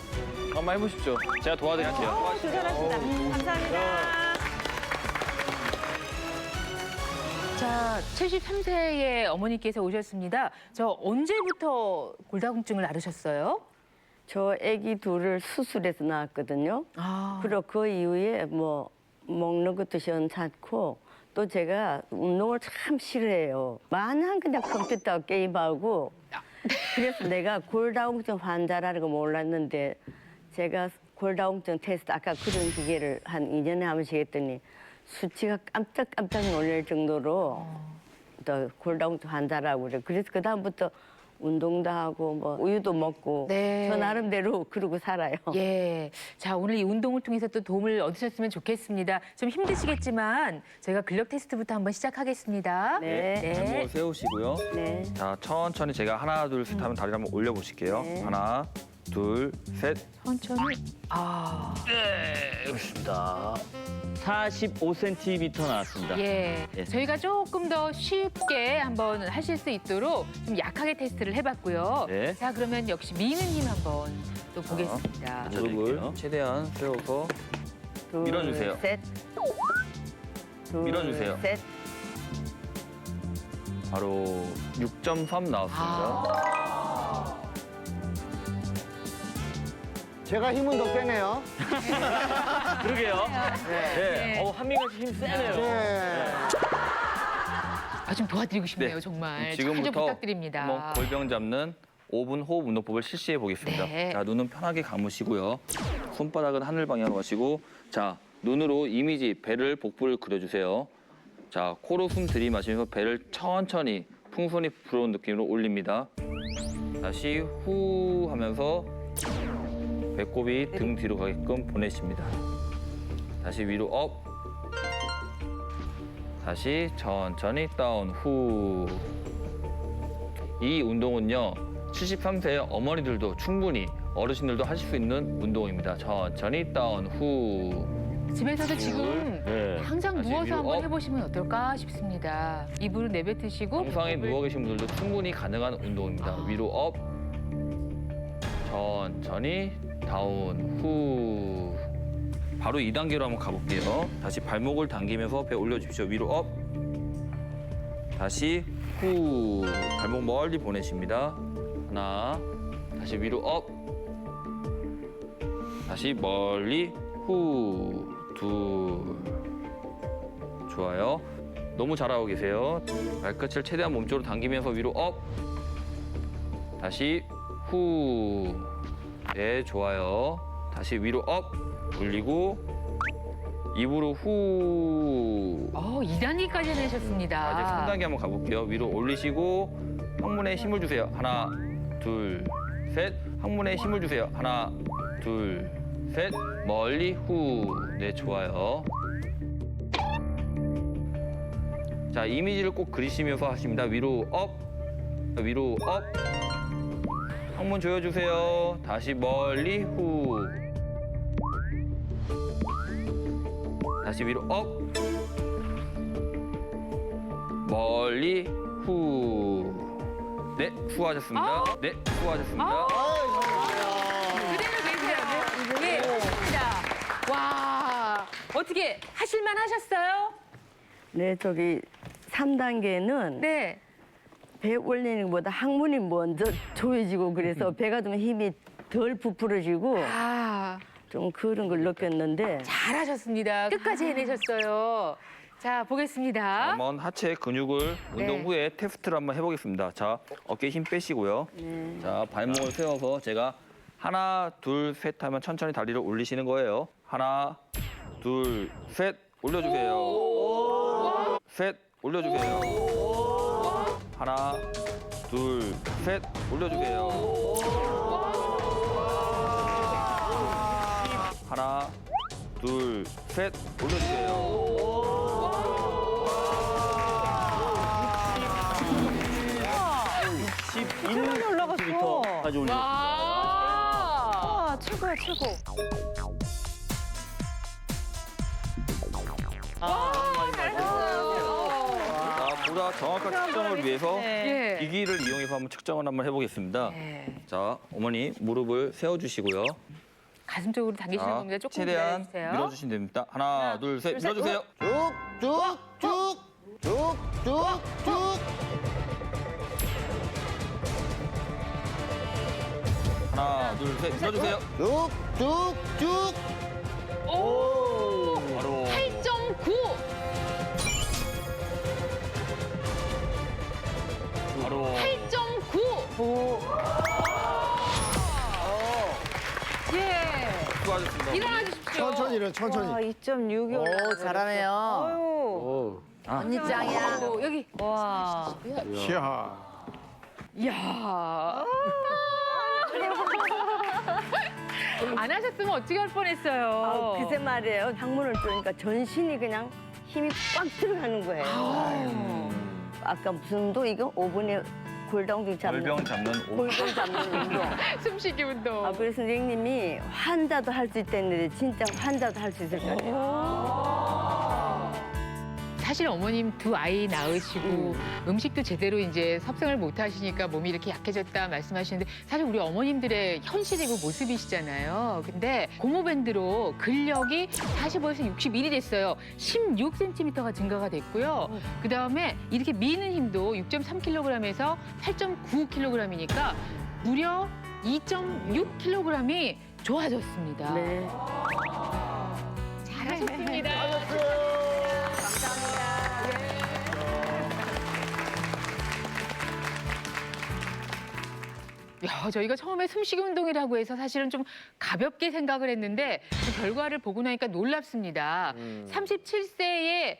한번 해보십시오. 제가 도와드릴게요. 도전하신다. 감사합니다. 자, 73세의 어머니께서 오셨습니다. 저 언제부터 골다공증을 앓으셨어요? 저 아기 둘을 수술해서 낳았거든요. 그리고 그 이후에 뭐 먹는 것도 시원찮고 또 제가 운동을 참 싫어해요. 마냥 그냥 컴퓨터 게임하고 그래서 내가 골다공증 환자라는 거 몰랐는데 제가 골다공증 테스트 아까 그런 기계를 한 2년에 한 번씩 했더니 수치가 깜짝깜짝 놀랄 정도로 또 골다공증 환자라고 그래. 그래서 그다음부터 운동도 하고 뭐 우유도 먹고 네. 저 나름대로 그러고 살아요. 예. 자, 오늘 이 운동을 통해서 또 도움을 얻으셨으면 좋겠습니다. 좀 힘드시겠지만 저희가 근력 테스트부터 한번 시작하겠습니다. 네. 발목을 세우시고요. 네. 자, 천천히 제가 하나, 둘, 셋 하면 다리를 한번 올려보실게요. 네. 하나, 둘, 셋. 천천히. 아. 네, 좋습니다. 45cm 나왔습니다. 예. 예. 저희가 조금 더 쉽게 한번 하실 수 있도록 좀 약하게 테스트를 해봤고요. 네. 자, 그러면 역시 미는님 한번 또 보겠습니다. 자, 무릎을 드릴게요. 최대한 세워서 둘, 밀어주세요. 셋. 둘, 밀어주세요. 셋. 바로 6.3 나왔습니다. 제가 힘은 더 세네요. 그러게요. 네. 한민관 씨 힘 세네요. 네. 아, 좀 도와드리고 싶네요, 네. 정말. 잘 좀 지금부터 부탁드립니다. 한번 골병 잡는 5분 호흡 운동법을 실시해 보겠습니다. 네. 자, 눈은 편하게 감으시고요. 손바닥은 하늘 방향으로 하시고, 자, 눈으로 이미지 배를 복부를 그려주세요. 자, 코로 숨 들이마시면서 배를 천천히 풍선이 불어온 느낌으로 올립니다. 다시 후 하면서 배꼽이 등 뒤로 가게끔 보내십니다. 다시 위로 업. 다시 천천히 다운 후. 이 운동은요, 73세의 어머니들도 충분히 어르신들도 하실 수 있는 운동입니다. 천천히 다운 후. 집에서도 지금 네. 항상 다시 누워서 위로 한번 업. 해보시면 어떨까 싶습니다. 이불을 내뱉으시고 정상에 배꼽을 누워 계신 분들도 충분히 가능한 운동입니다. 위로 업. 천천히 다운 후. 바로 2단계로 한번 가볼게요. 다시 발목을 당기면서 배 올려주십시오. 위로 업. 다시 후. 발목 멀리 보내십니다. 하나. 다시 위로 업. 다시 멀리 후. 둘. 좋아요. 너무 잘하고 계세요. 발끝을 최대한 몸쪽으로 당기면서 위로 업. 다시 후. 네, 좋아요. 다시 위로 업. 올리고 입으로 후. 2단계까지 해내셨습니다. 아직 3단계 한번 가볼게요. 위로 올리시고 항문에 힘을 주세요. 하나, 둘, 셋. 항문에 힘을 주세요. 하나, 둘, 셋. 멀리 후. 네, 좋아요. 자, 이미지를 꼭 그리시면서 하십니다. 위로 업. 위로 업. 항문 조여주세요. 다시 멀리 후. 다시 위로 업. 멀리 후. 네, 수고하셨습니다. 네, 수고하셨습니다. 그대로 계세요. 네, 좋습니다. 와, 어떻게 하실만 하셨어요? 네, 저기 3단계는 네. 배 올리는 것보다 항문이 먼저 조여지고 그래서 배가 좀 힘이 덜 부풀어지고 좀 그런 걸 느꼈는데 잘하셨습니다. 끝까지 해내셨어요. 자, 보겠습니다. 한번 하체 근육을 운동 네. 후에 테스트를 한번 해보겠습니다. 자, 어깨에 힘 빼시고요. 자, 발목을 세워서 제가 하나, 둘, 셋 하면 천천히 다리를 올리시는 거예요. 하나, 둘, 셋 올려주세요. 셋 올려주세요. 하나, 둘, 셋 올려주세요. 하나, 둘, 셋 올려주세요. 61cm까지 올려. 와, 최고야, 최고. 자, 보다 정확한 측정을 위해서 예. 기기를 이용해서 한번 측정을 한번 해보겠습니다. 자, 어머니 무릎을 세워주시고요. 가슴 쪽으로 당기시는 자, 겁니다. 조금 최대한 기다려주세요. 밀어주시면 됩니다. 하나, 둘, 셋, 밀어주세요. 쭉쭉쭉쭉쭉쭉. 하나, 둘, 셋. 밀어주세요. 쭉쭉쭉. 오, 바로 8.9. 바로 8.9. 예. 수고하셨습니다. 일어나 주십시오. 천천히. 와, 2.6이 오, 잘하네요. 아유. 언니 짱이야. 여기. 와. 이야. 이야. 안 하셨으면 어떻게 할 뻔했어요. 아, 글쎄 말이에요. 창문을 뚫으니까 전신이 그냥 힘이 꽉 들어가는 거예요. 아까 무슨 운동 이거 5분에 골다공증 잡는 골병 잡는 5분. 골병 잡는 운동. 숨쉬기 운동. 아, 그래서 선생님이 환자도 할 수 있다는데 진짜 환자도 할 수 있을 것 같아요. 사실 어머님 두 아이 낳으시고 음식도 제대로 이제 섭생을 못 하시니까 몸이 이렇게 약해졌다 말씀하시는데 사실 우리 어머님들의 현실이고 모습이시잖아요. 근데 고무밴드로 근력이 45에서 61이 됐어요. 16cm가 증가가 됐고요. 그다음에 이렇게 미는 힘도 6.3kg에서 8.9kg이니까 무려 2.6kg이 좋아졌습니다. 네. 잘하셨습니다. 야, 저희가 처음에 숨쉬기 운동이라고 해서 사실은 좀 가볍게 생각을 했는데 그 결과를 보고 나니까 놀랍습니다. 37세에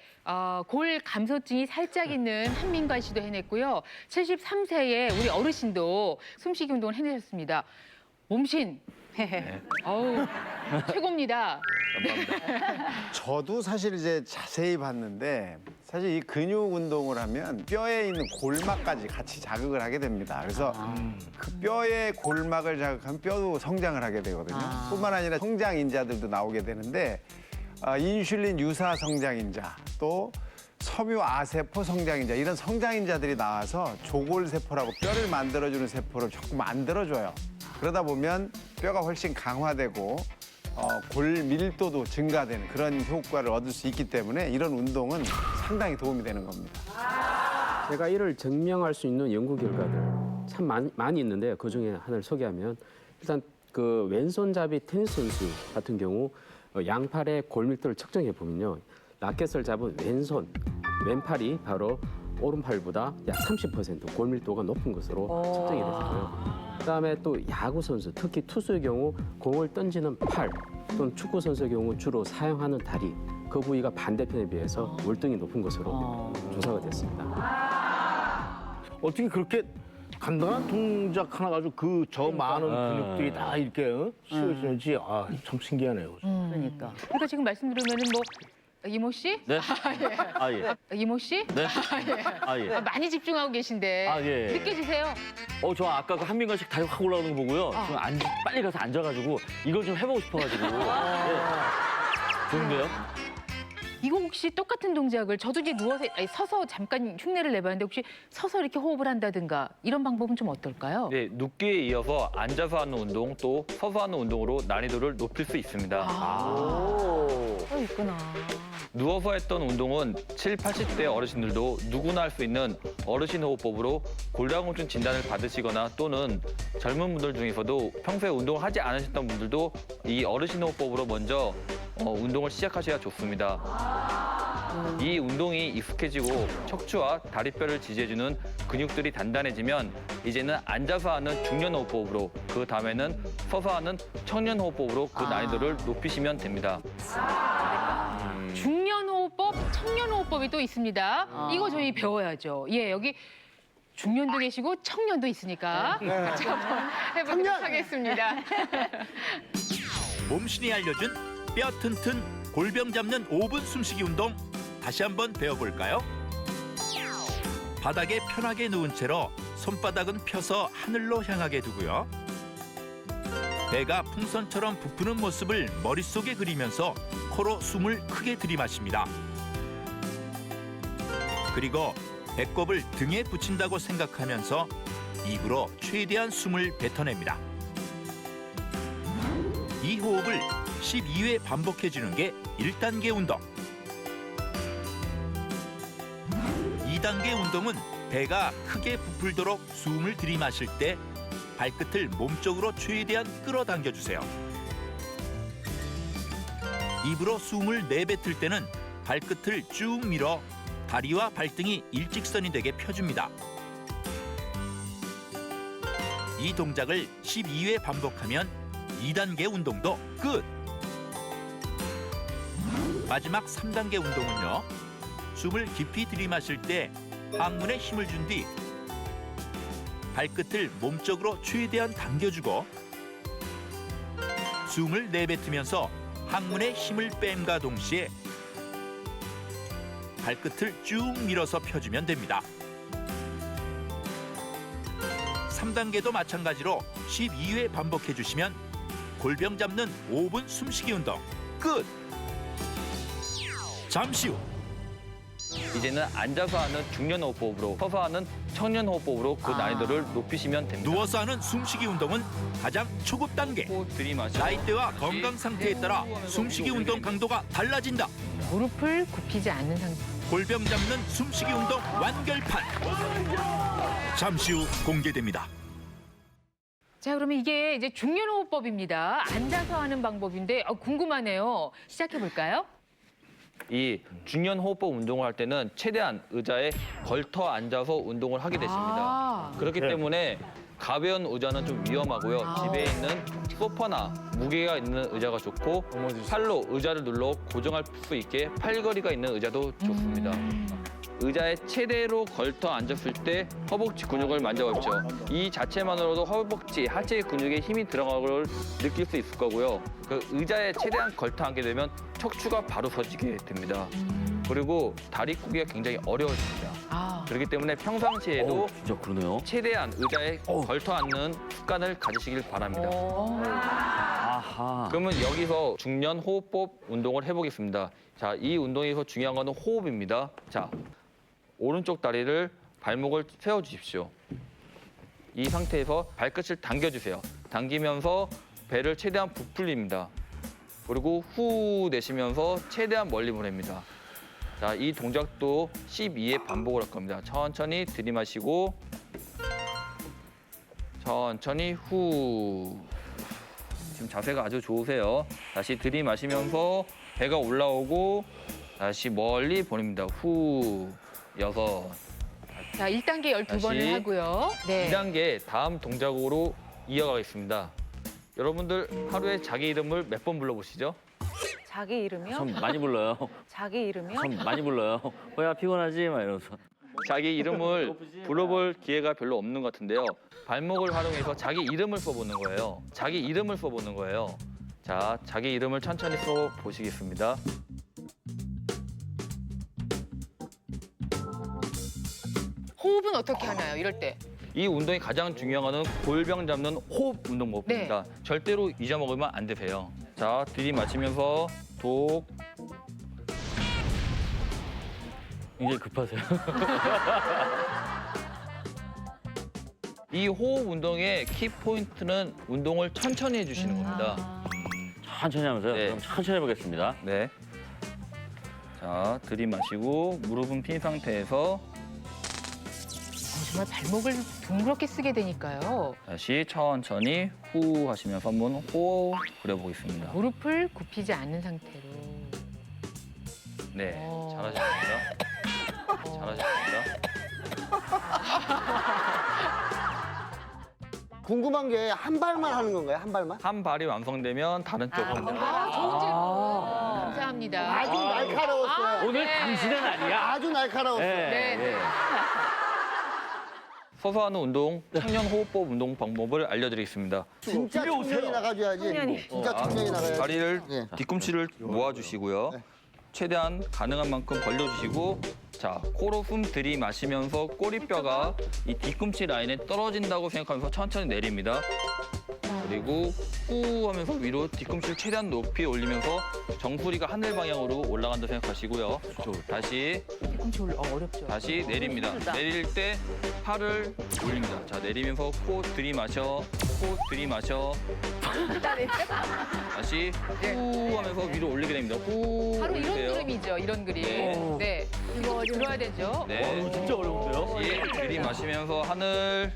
골 감소증이 살짝 있는 한민관 씨도 해냈고요. 73세에 우리 어르신도 숨쉬기 운동을 해내셨습니다. 몸신. 어우, 최고입니다. 저도 사실 이제 자세히 봤는데 사실 이 근육 운동을 하면 뼈에 있는 골막까지 같이 자극을 하게 됩니다. 그래서 그 뼈의 골막을 자극하면 뼈도 성장을 하게 되거든요. 뿐만 아니라 성장인자들도 나오게 되는데 인슐린 유사 성장인자 또 섬유아세포 성장인자 이런 성장인자들이 나와서 조골세포라고 뼈를 만들어주는 세포를 자꾸 만들어줘요. 그러다 보면 뼈가 훨씬 강화되고 골 밀도도 증가되는 그런 효과를 얻을 수 있기 때문에 이런 운동은 상당히 도움이 되는 겁니다. 제가 이를 증명할 수 있는 연구 결과들 참 많이 있는데 그중에 하나를 소개하면 일단 그 왼손잡이 테니스 선수 같은 경우 양팔의 골밀도를 측정해 보면요. 라켓을 잡은 왼팔이 바로 오른팔보다 약 30% 골밀도가 높은 것으로 측정이 됐고요. 그다음에 또 야구 선수, 특히 투수의 경우 공을 던지는 팔 또는 축구 선수의 경우 주로 사용하는 다리 그 부위가 반대편에 비해서 월등히 높은 것으로 조사가 됐습니다. 어떻게 그렇게 간단한 동작 하나 가지고 그 저 많은 근육들이 다 이렇게 씌워지는지 참 신기하네요. 그러니까. 그러니까 지금 말씀 들으면은 뭐 이모 씨? 네? 아, 예. 아, 예. 이모 씨? 네? 아, 예. 많이 집중하고 계신데 아, 예. 느껴지세요? 저 아까 그 한민관씩 다리 확 올라오는 거 보고요. 좀 빨리 가서 앉아가지고 이걸 좀 해보고 싶어가지고. 예. 좋은데요? 이거 혹시 똑같은 동작을 저도 이제 누워서 서서 잠깐 흉내를 내봤는데 혹시 서서 이렇게 호흡을 한다든가 이런 방법은 좀 어떨까요? 네, 눕기에 이어서 앉아서 하는 운동 또 서서 하는 운동으로 난이도를 높일 수 있습니다. 있구나. 누워서 했던 운동은 7, 80대 어르신들도 누구나 할 수 있는 어르신 호흡법으로 골다공증 진단을 받으시거나 또는 젊은 분들 중에서도 평소에 운동을 하지 않으셨던 분들도 이 어르신 호흡법으로 먼저 운동을 시작하셔야 좋습니다. 이 운동이 익숙해지고 척추와 다리뼈를 지지해주는 근육들이 단단해지면 이제는 앉아서 하는 중년 호흡법으로 그 다음에는 서서 하는 청년 호흡법으로 그 난이도를 높이시면 됩니다. 중년 호흡법, 청년 호흡법이 또 있습니다. 이거 저희 배워야죠. 예, 여기 중년도 계시고 청년도 있으니까 같이 한번 해보도록 하겠습니다. 몸신이 알려준 뼈 튼튼 골병 잡는 5분 숨쉬기 운동 다시 한번 배워볼까요? 바닥에 편하게 누운 채로 손바닥은 펴서 하늘로 향하게 두고요. 배가 풍선처럼 부푸는 모습을 머릿속에 그리면서 코로 숨을 크게 들이마십니다. 그리고 배꼽을 등에 붙인다고 생각하면서 입으로 최대한 숨을 뱉어냅니다. 이 호흡을 12회 반복해주는 게 1단계 운동. 2단계 운동은 배가 크게 부풀도록 숨을 들이마실 때 발끝을 몸쪽으로 최대한 끌어당겨주세요. 입으로 숨을 내뱉을 때는 발끝을 쭉 밀어 다리와 발등이 일직선이 되게 펴줍니다. 이 동작을 12회 반복하면 2단계 운동도 끝! 마지막 3단계 운동은요. 숨을 깊이 들이마실 때 항문에 힘을 준 뒤 발끝을 몸쪽으로 최대한 당겨주고 숨을 내뱉으면서 항문에 힘을 뺨과 동시에 발끝을 쭉 밀어서 펴주면 됩니다. 3단계도 마찬가지로 12회 반복해 주시면 골병 잡는 5분 숨쉬기 운동 끝! 잠시 후 이제는 앉아서 하는 중년호흡법으로 서서 하는 청년호흡법으로 그 난이도를 높이시면 됩니다. 누워서 하는 숨쉬기 운동은 가장 초급 단계. 나이대와 건강 상태에 따라 숨쉬기 운동 강도가 달라진다. 무릎을 굽히지 않는 상태. 골병 잡는 숨쉬기 운동 완결판. 잠시 후 공개됩니다. 자, 그러면 이게 이제 중년호흡법입니다. 앉아서 하는 방법인데 궁금하네요. 시작해 볼까요? 이 중년호흡법 운동을 할 때는 최대한 의자에 걸터 앉아서 운동을 하게 되십니다. 그렇기 때문에 가벼운 의자는 좀 위험하고요. 집에 있는 소파나 무게가 있는 의자가 좋고 팔로 의자를 눌러 고정할 수 있게 팔걸이가 있는 의자도 좋습니다. 의자에 최대로 걸터 앉았을 때 허벅지 근육을 만져보십시오. 이 자체만으로도 허벅지, 하체 근육에 힘이 들어가는 걸 느낄 수 있을 거고요. 그 의자에 최대한 걸터 앉게 되면 척추가 바로 서지게 됩니다. 그리고 다리 굽기가 굉장히 어려워집니다. 그렇기 때문에 평상시에도 진짜 그러네요. 최대한 의자에 걸터 앉는 습관을 가지시길 바랍니다. 아하. 그러면 여기서 중년 호흡법 운동을 해보겠습니다. 자, 이 운동에서 중요한 거는 호흡입니다. 자, 오른쪽 다리를 발목을 세워주십시오. 이 상태에서 발끝을 당겨주세요. 당기면서 배를 최대한 부풀립니다. 그리고 후 내쉬면서 최대한 멀리 보냅니다. 자, 이 동작도 12회 반복을 할 겁니다. 천천히 들이마시고 천천히 후. 지금 자세가 아주 좋으세요. 다시 들이마시면서 배가 올라오고 다시 멀리 보냅니다. 후. 6. 자, 1단계 12번을 하고요. 네. 2단계 다음 동작으로 이어가겠습니다. 여러분들 하루에 자기 이름을 몇 번 불러보시죠? 자기 이름이요? 전 많이 불러요. 자기 이름이요? 전 많이 불러요. 뭐야 피곤하지? 막 이러면서. 자기 이름을 불러볼 기회가 별로 없는 것 같은데요. 발목을 활용해서 자기 이름을 써보는 거예요. 자기 이름을 써보는 거예요. 자, 자기 이름을 천천히 써보시겠습니다. 호흡은 어떻게 하나요? 이럴 때. 이 운동이 가장 중요한 거는 골병 잡는 호흡 운동법입니다. 절대로 잊어먹으면 안 되세요. 자, 들이마시면서 독. 굉장히 급하세요. 이 호흡 운동의 키 포인트는 운동을 천천히 해주시는 겁니다. 천천히 하면서요? 네. 그럼 천천히 해보겠습니다. 네. 자, 들이마시고 무릎은 핀 상태에서 정말 발목을 둥그렇게 쓰게 되니까요. 다시 천천히 후 하시면서 한번 호흡 그려보겠습니다. 무릎을 굽히지 않는 상태로. 네, 잘하셨습니다. 잘하셨습니다. 궁금한 게 한 발만 하는 건가요? 한 발만? 한 발이 완성되면 다른 쪽으로. 좋은 질문. 감사합니다. 아주 날카로웠어요. 오늘 당신은 아니야. 아주 날카로웠어요. 네. 서서 하는 운동, 청년 호흡법 운동 방법을 알려드리겠습니다. 진짜 청년이 나가줘야지. 진짜 청년이 나가야지. 다리를 네. 뒤꿈치를 모아주시고요. 최대한 가능한 만큼 벌려주시고, 자, 코로 숨 들이마시면서 꼬리뼈가 이 뒤꿈치 라인에 떨어진다고 생각하면서 천천히 내립니다. 그리고 후 하면서 위로 뒤꿈치를 최대한 높이 올리면서 정수리가 하늘 방향으로 올라간다 생각하시고요. 다시 어렵죠. 다시 내립니다. 내릴 때 팔을 올립니다. 자, 내리면서 코 들이마셔, 코 들이마셔. 다시 후 하면서 위로 올리게 됩니다. 후 바로 이런 올리세요. 그림이죠. 이런 그림. 네. 네. 이거 들어야 되죠. 네. 진짜 어려운데요? 다시 들이마시면서 하늘.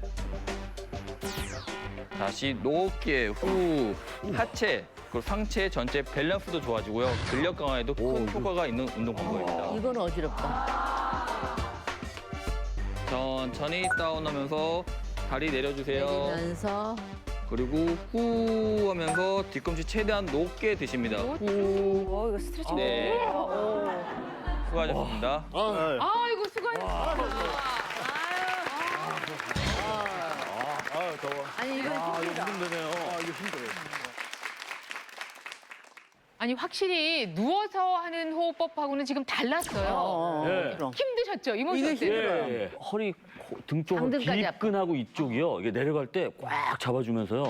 다시 높게 후 하체 그리고 상체 전체 밸런스도 좋아지고요. 근력 강화에도 큰 효과가 있는 운동 방법입니다. 이건 어지럽다. 천천히 다운하면서 다리 내려주세요. 내리면서 그리고 후 하면서 뒤꿈치 최대한 높게 드십니다. 후. 이거 스트레칭. 네. 수고하셨습니다. 아이고 수고하셨습니다. 아니 이건 힘들어. 아니 확실히 누워서 하는 호흡법하고는 지금 달랐어요. 네. 힘드셨죠? 이모씨 이거 어때요? 힘들어요. 예. 허리 등 쪽 당근까지 뒷근하고 이쪽이요. 이게 내려갈 때 꽉 잡아주면서요.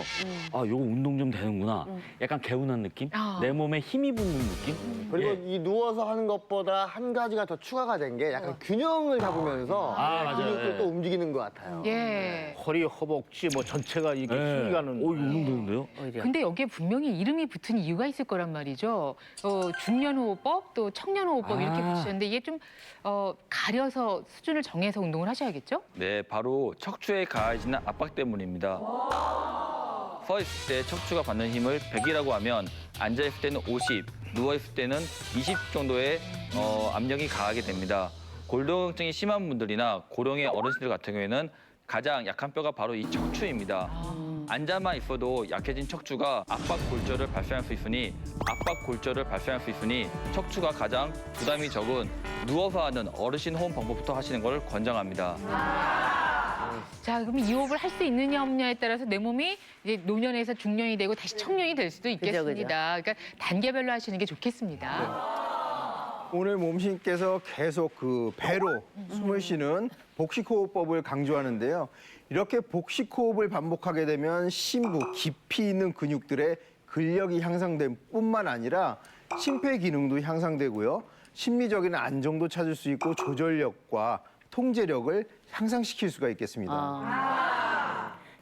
아, 요거 운동 좀 되는구나. 약간 개운한 느낌? 아. 내 몸에 힘이 붙는 느낌? 그리고 예. 이 누워서 하는 것보다 한 가지가 더 추가가 된 게 약간 균형을 잡으면서 맞아요. 근육도 예. 또 움직이는 것 같아요. 예. 허리, 허벅지 뭐 전체가 이게 예. 힘이 가는. 이거 운동 되는데요? 근데 여기에 분명히 이름이 붙은 이유가 있을 거란 말이죠. 중년호흡법 또 청년호흡법 이렇게 아. 붙이셨는데 이게 좀 가려서 수준을 정해서 운동을 하셔야겠죠? 네, 바로 척추에 가해지는 압박 때문입니다. 서 있을 때 척추가 받는 힘을 100이라고 하면 앉아 있을 때는 50, 누워 있을 때는 20 정도의 압력이 가하게 됩니다. 골다공증이 심한 분들이나 고령의 어르신들 같은 경우에는 가장 약한 뼈가 바로 이 척추입니다. 앉아만 있어도 약해진 척추가 압박 골절을 발생할 수 있으니 척추가 가장 부담이 적은 누워서 하는 어르신 호흡 방법부터 하시는 걸 권장합니다. 자, 그럼 이 호흡을 할 수 있느냐 없느냐에 따라서 내 몸이 이제 노년에서 중년이 되고 다시 청년이 될 수도 있겠습니다. 그러니까 단계별로 하시는 게 좋겠습니다. 오늘 몸신께서 계속 그 배로 숨을 쉬는 복식호흡법을 강조하는데요. 이렇게 복식호흡을 반복하게 되면 심부 깊이 있는 근육들의 근력이 향상됨 뿐만 아니라 심폐 기능도 향상되고요. 심리적인 안정도 찾을 수 있고 조절력과 통제력을 향상시킬 수가 있겠습니다.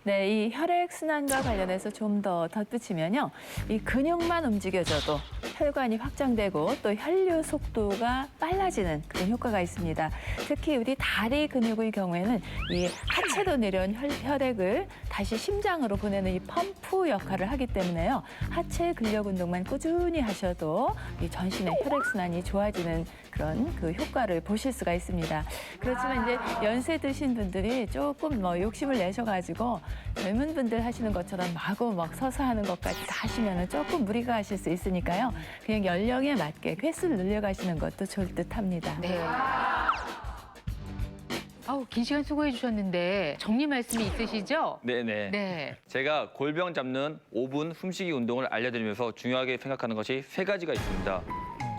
네, 이 혈액순환과 관련해서 좀 더 덧붙이면요. 이 근육만 움직여져도 혈관이 확장되고 또 혈류 속도가 빨라지는 그런 효과가 있습니다. 특히 우리 다리 근육의 경우에는 이 하체로 내려온 혈액을 다시 심장으로 보내는 이 펌프 역할을 하기 때문에요. 하체 근력 운동만 꾸준히 하셔도 이 전신의 혈액순환이 좋아지는 그런 그 효과를 보실 수가 있습니다. 그렇지만 이제 연세 드신 분들이 조금 뭐 욕심을 내셔가지고 젊은 분들 하시는 것처럼 마구 막 서서 하는 것까지 다 하시면 조금 무리가 하실 수 있으니까요. 그냥 연령에 맞게 횟수를 늘려가시는 것도 좋을 듯합니다. 네. 아우, 긴 시간 수고해 주셨는데 정리 말씀이 있으시죠? 네네. 네. 제가 골병 잡는 5분 숨쉬기 운동을 알려드리면서 중요하게 생각하는 것이 3가지가 있습니다.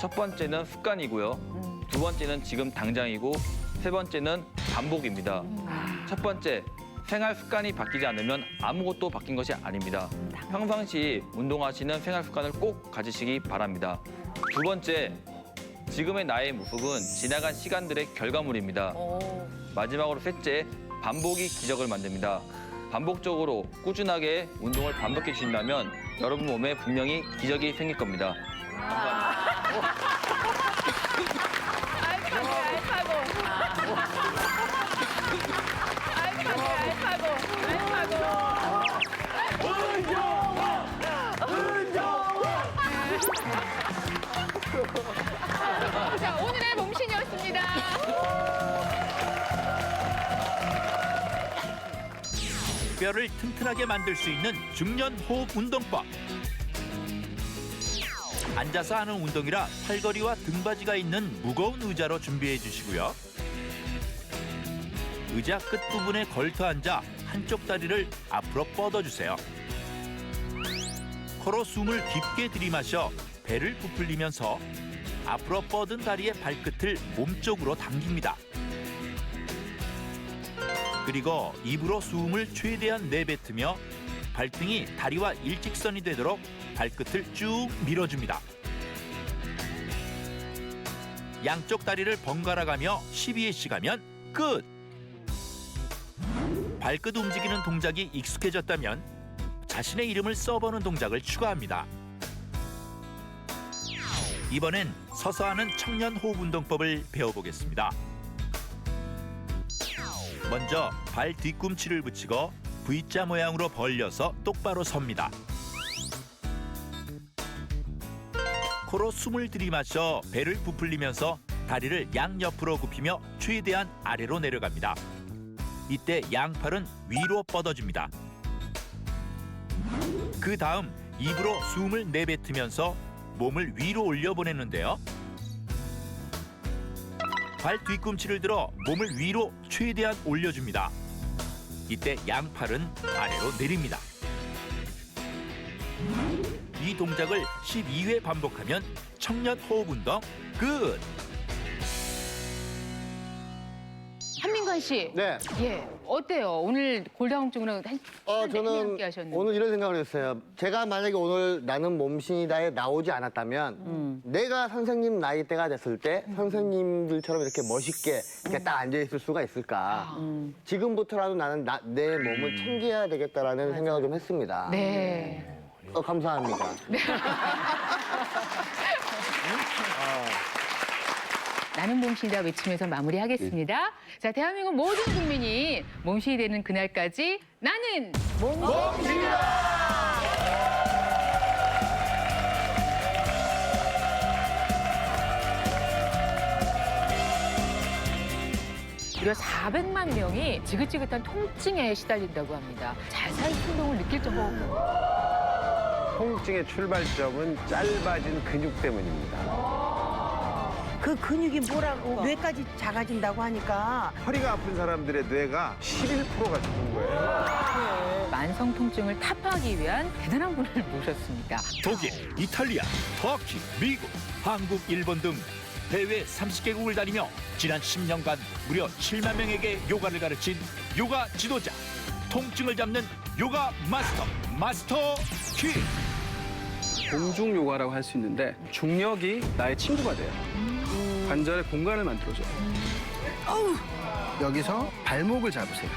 첫 번째는 습관이고요. 두 번째는 지금 당장이고 세 번째는 반복입니다. 첫 번째, 생활 습관이 바뀌지 않으면 아무것도 바뀐 것이 아닙니다. 평상시 운동하시는 생활 습관을 꼭 가지시기 바랍니다. 두 번째, 지금의 나의 모습은 지나간 시간들의 결과물입니다. 마지막으로 셋째, 반복이 기적을 만듭니다. 반복적으로 꾸준하게 운동을 반복해 주신다면 여러분 몸에 분명히 기적이 생길 겁니다. 자, 오늘의 몸신이었습니다. 뼈를 튼튼하게 만들 수 있는 중년 호흡 운동법. 앉아서 하는 운동이라 팔걸이와 등받이가 있는 무거운 의자로 준비해 주시고요. 의자 끝부분에 걸터 앉아 한쪽 다리를 앞으로 뻗어주세요. 코로 숨을 깊게 들이마셔 배를 부풀리면서 앞으로 뻗은 다리의 발끝을 몸쪽으로 당깁니다. 그리고 입으로 숨을 최대한 내뱉으며 발등이 다리와 일직선이 되도록 발끝을 쭉 밀어줍니다. 양쪽 다리를 번갈아 가며 12회 씩하면 끝! 발끝 움직이는 동작이 익숙해졌다면 자신의 이름을 써보는 동작을 추가합니다. 이번엔 서서 하는 청년 호흡 운동법을 배워보겠습니다. 먼저 발 뒤꿈치를 붙이고 V자 모양으로 벌려서 똑바로 섭니다. 코로 숨을 들이마셔 배를 부풀리면서 다리를 양옆으로 굽히며 최대한 아래로 내려갑니다. 이때 양팔은 위로 뻗어줍니다. 그 다음 입으로 숨을 내뱉으면서 몸을 위로 올려보내는데요. 발 뒤꿈치를 들어 몸을 위로 최대한 올려줍니다. 이때 양팔은 아래로 내립니다. 이 동작을 12회 반복하면 청년 호흡 운동 끝! 한민관 씨. 네. 예. 어때요? 오늘 골다공증으로 한 저는 함께 하셨는데. 오늘 이런 생각을 했어요. 제가 만약에 오늘 나는 몸신이다에 나오지 않았다면 내가 선생님 나이대가 됐을 때 선생님들처럼 이렇게 멋있게 이렇게 딱 앉아있을 수가 있을까. 지금부터라도 나는 내 몸을 챙겨야 되겠다라는 생각을 좀 했습니다. 네. 감사합니다. 나는 몸신이다 외치면서 마무리하겠습니다. 자, 대한민국 모든 국민이 몸신이 되는 그날까지 나는 몸신이다! 무려 400만 명이 지긋지긋한 통증에 시달린다고 합니다. 자살 충동을 느낄 정도로. 통증의 출발점은 짧아진 근육 때문입니다. 그 근육이 뭐라고 뇌까지 작아진다고 하니까 허리가 아픈 사람들의 뇌가 11%가 죽은 거예요. 만성 통증을 타파하기 위한 대단한 분을 모셨습니다. 독일, 이탈리아, 터키, 미국, 한국, 일본 등 해외 30개국을 다니며 지난 10년간 무려 7만 명에게 요가를 가르친 요가 지도자, 통증을 잡는 요가 마스터 키. 공중 요가라고 할 수 있는데 중력이 나의 친구가 돼요. 관절의 공간을 만들어줘요. 여기서 발목을 잡으세요.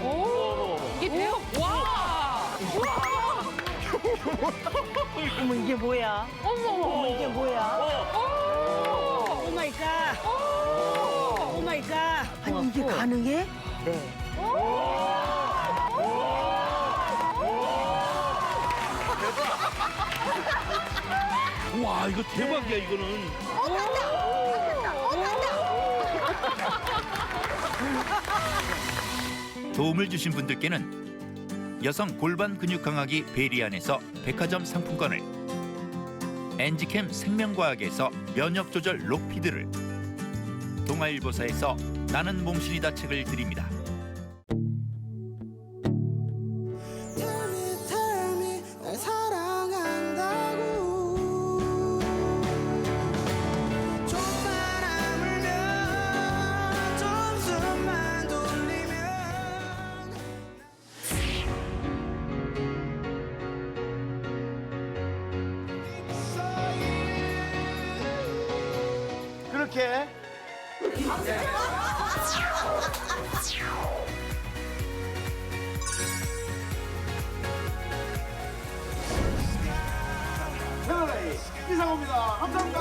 오, 이게 돼요? 와! 어머 이게 뭐야? 어머, 이게 뭐야? 오 마이 갓. 오 마이 갓. 아니 이게 가능해? 네. 와, 이거 대박이야, 이거는. 도움을 주신 분들께는 여성 골반 근육 강화기 베리안에서 백화점 상품권을, 엔지캠 생명과학에서 면역 조절 록피드를, 동아일보사에서 나는 몸신이다 책을 드립니다. 그렇게 패널레이 이상호입니다. 감사합니다.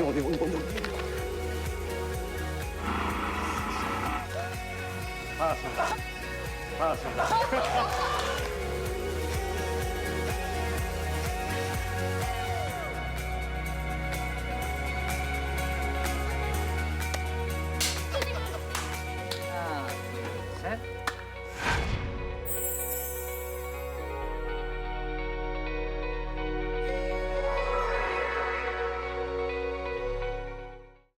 어디. 알았습니다.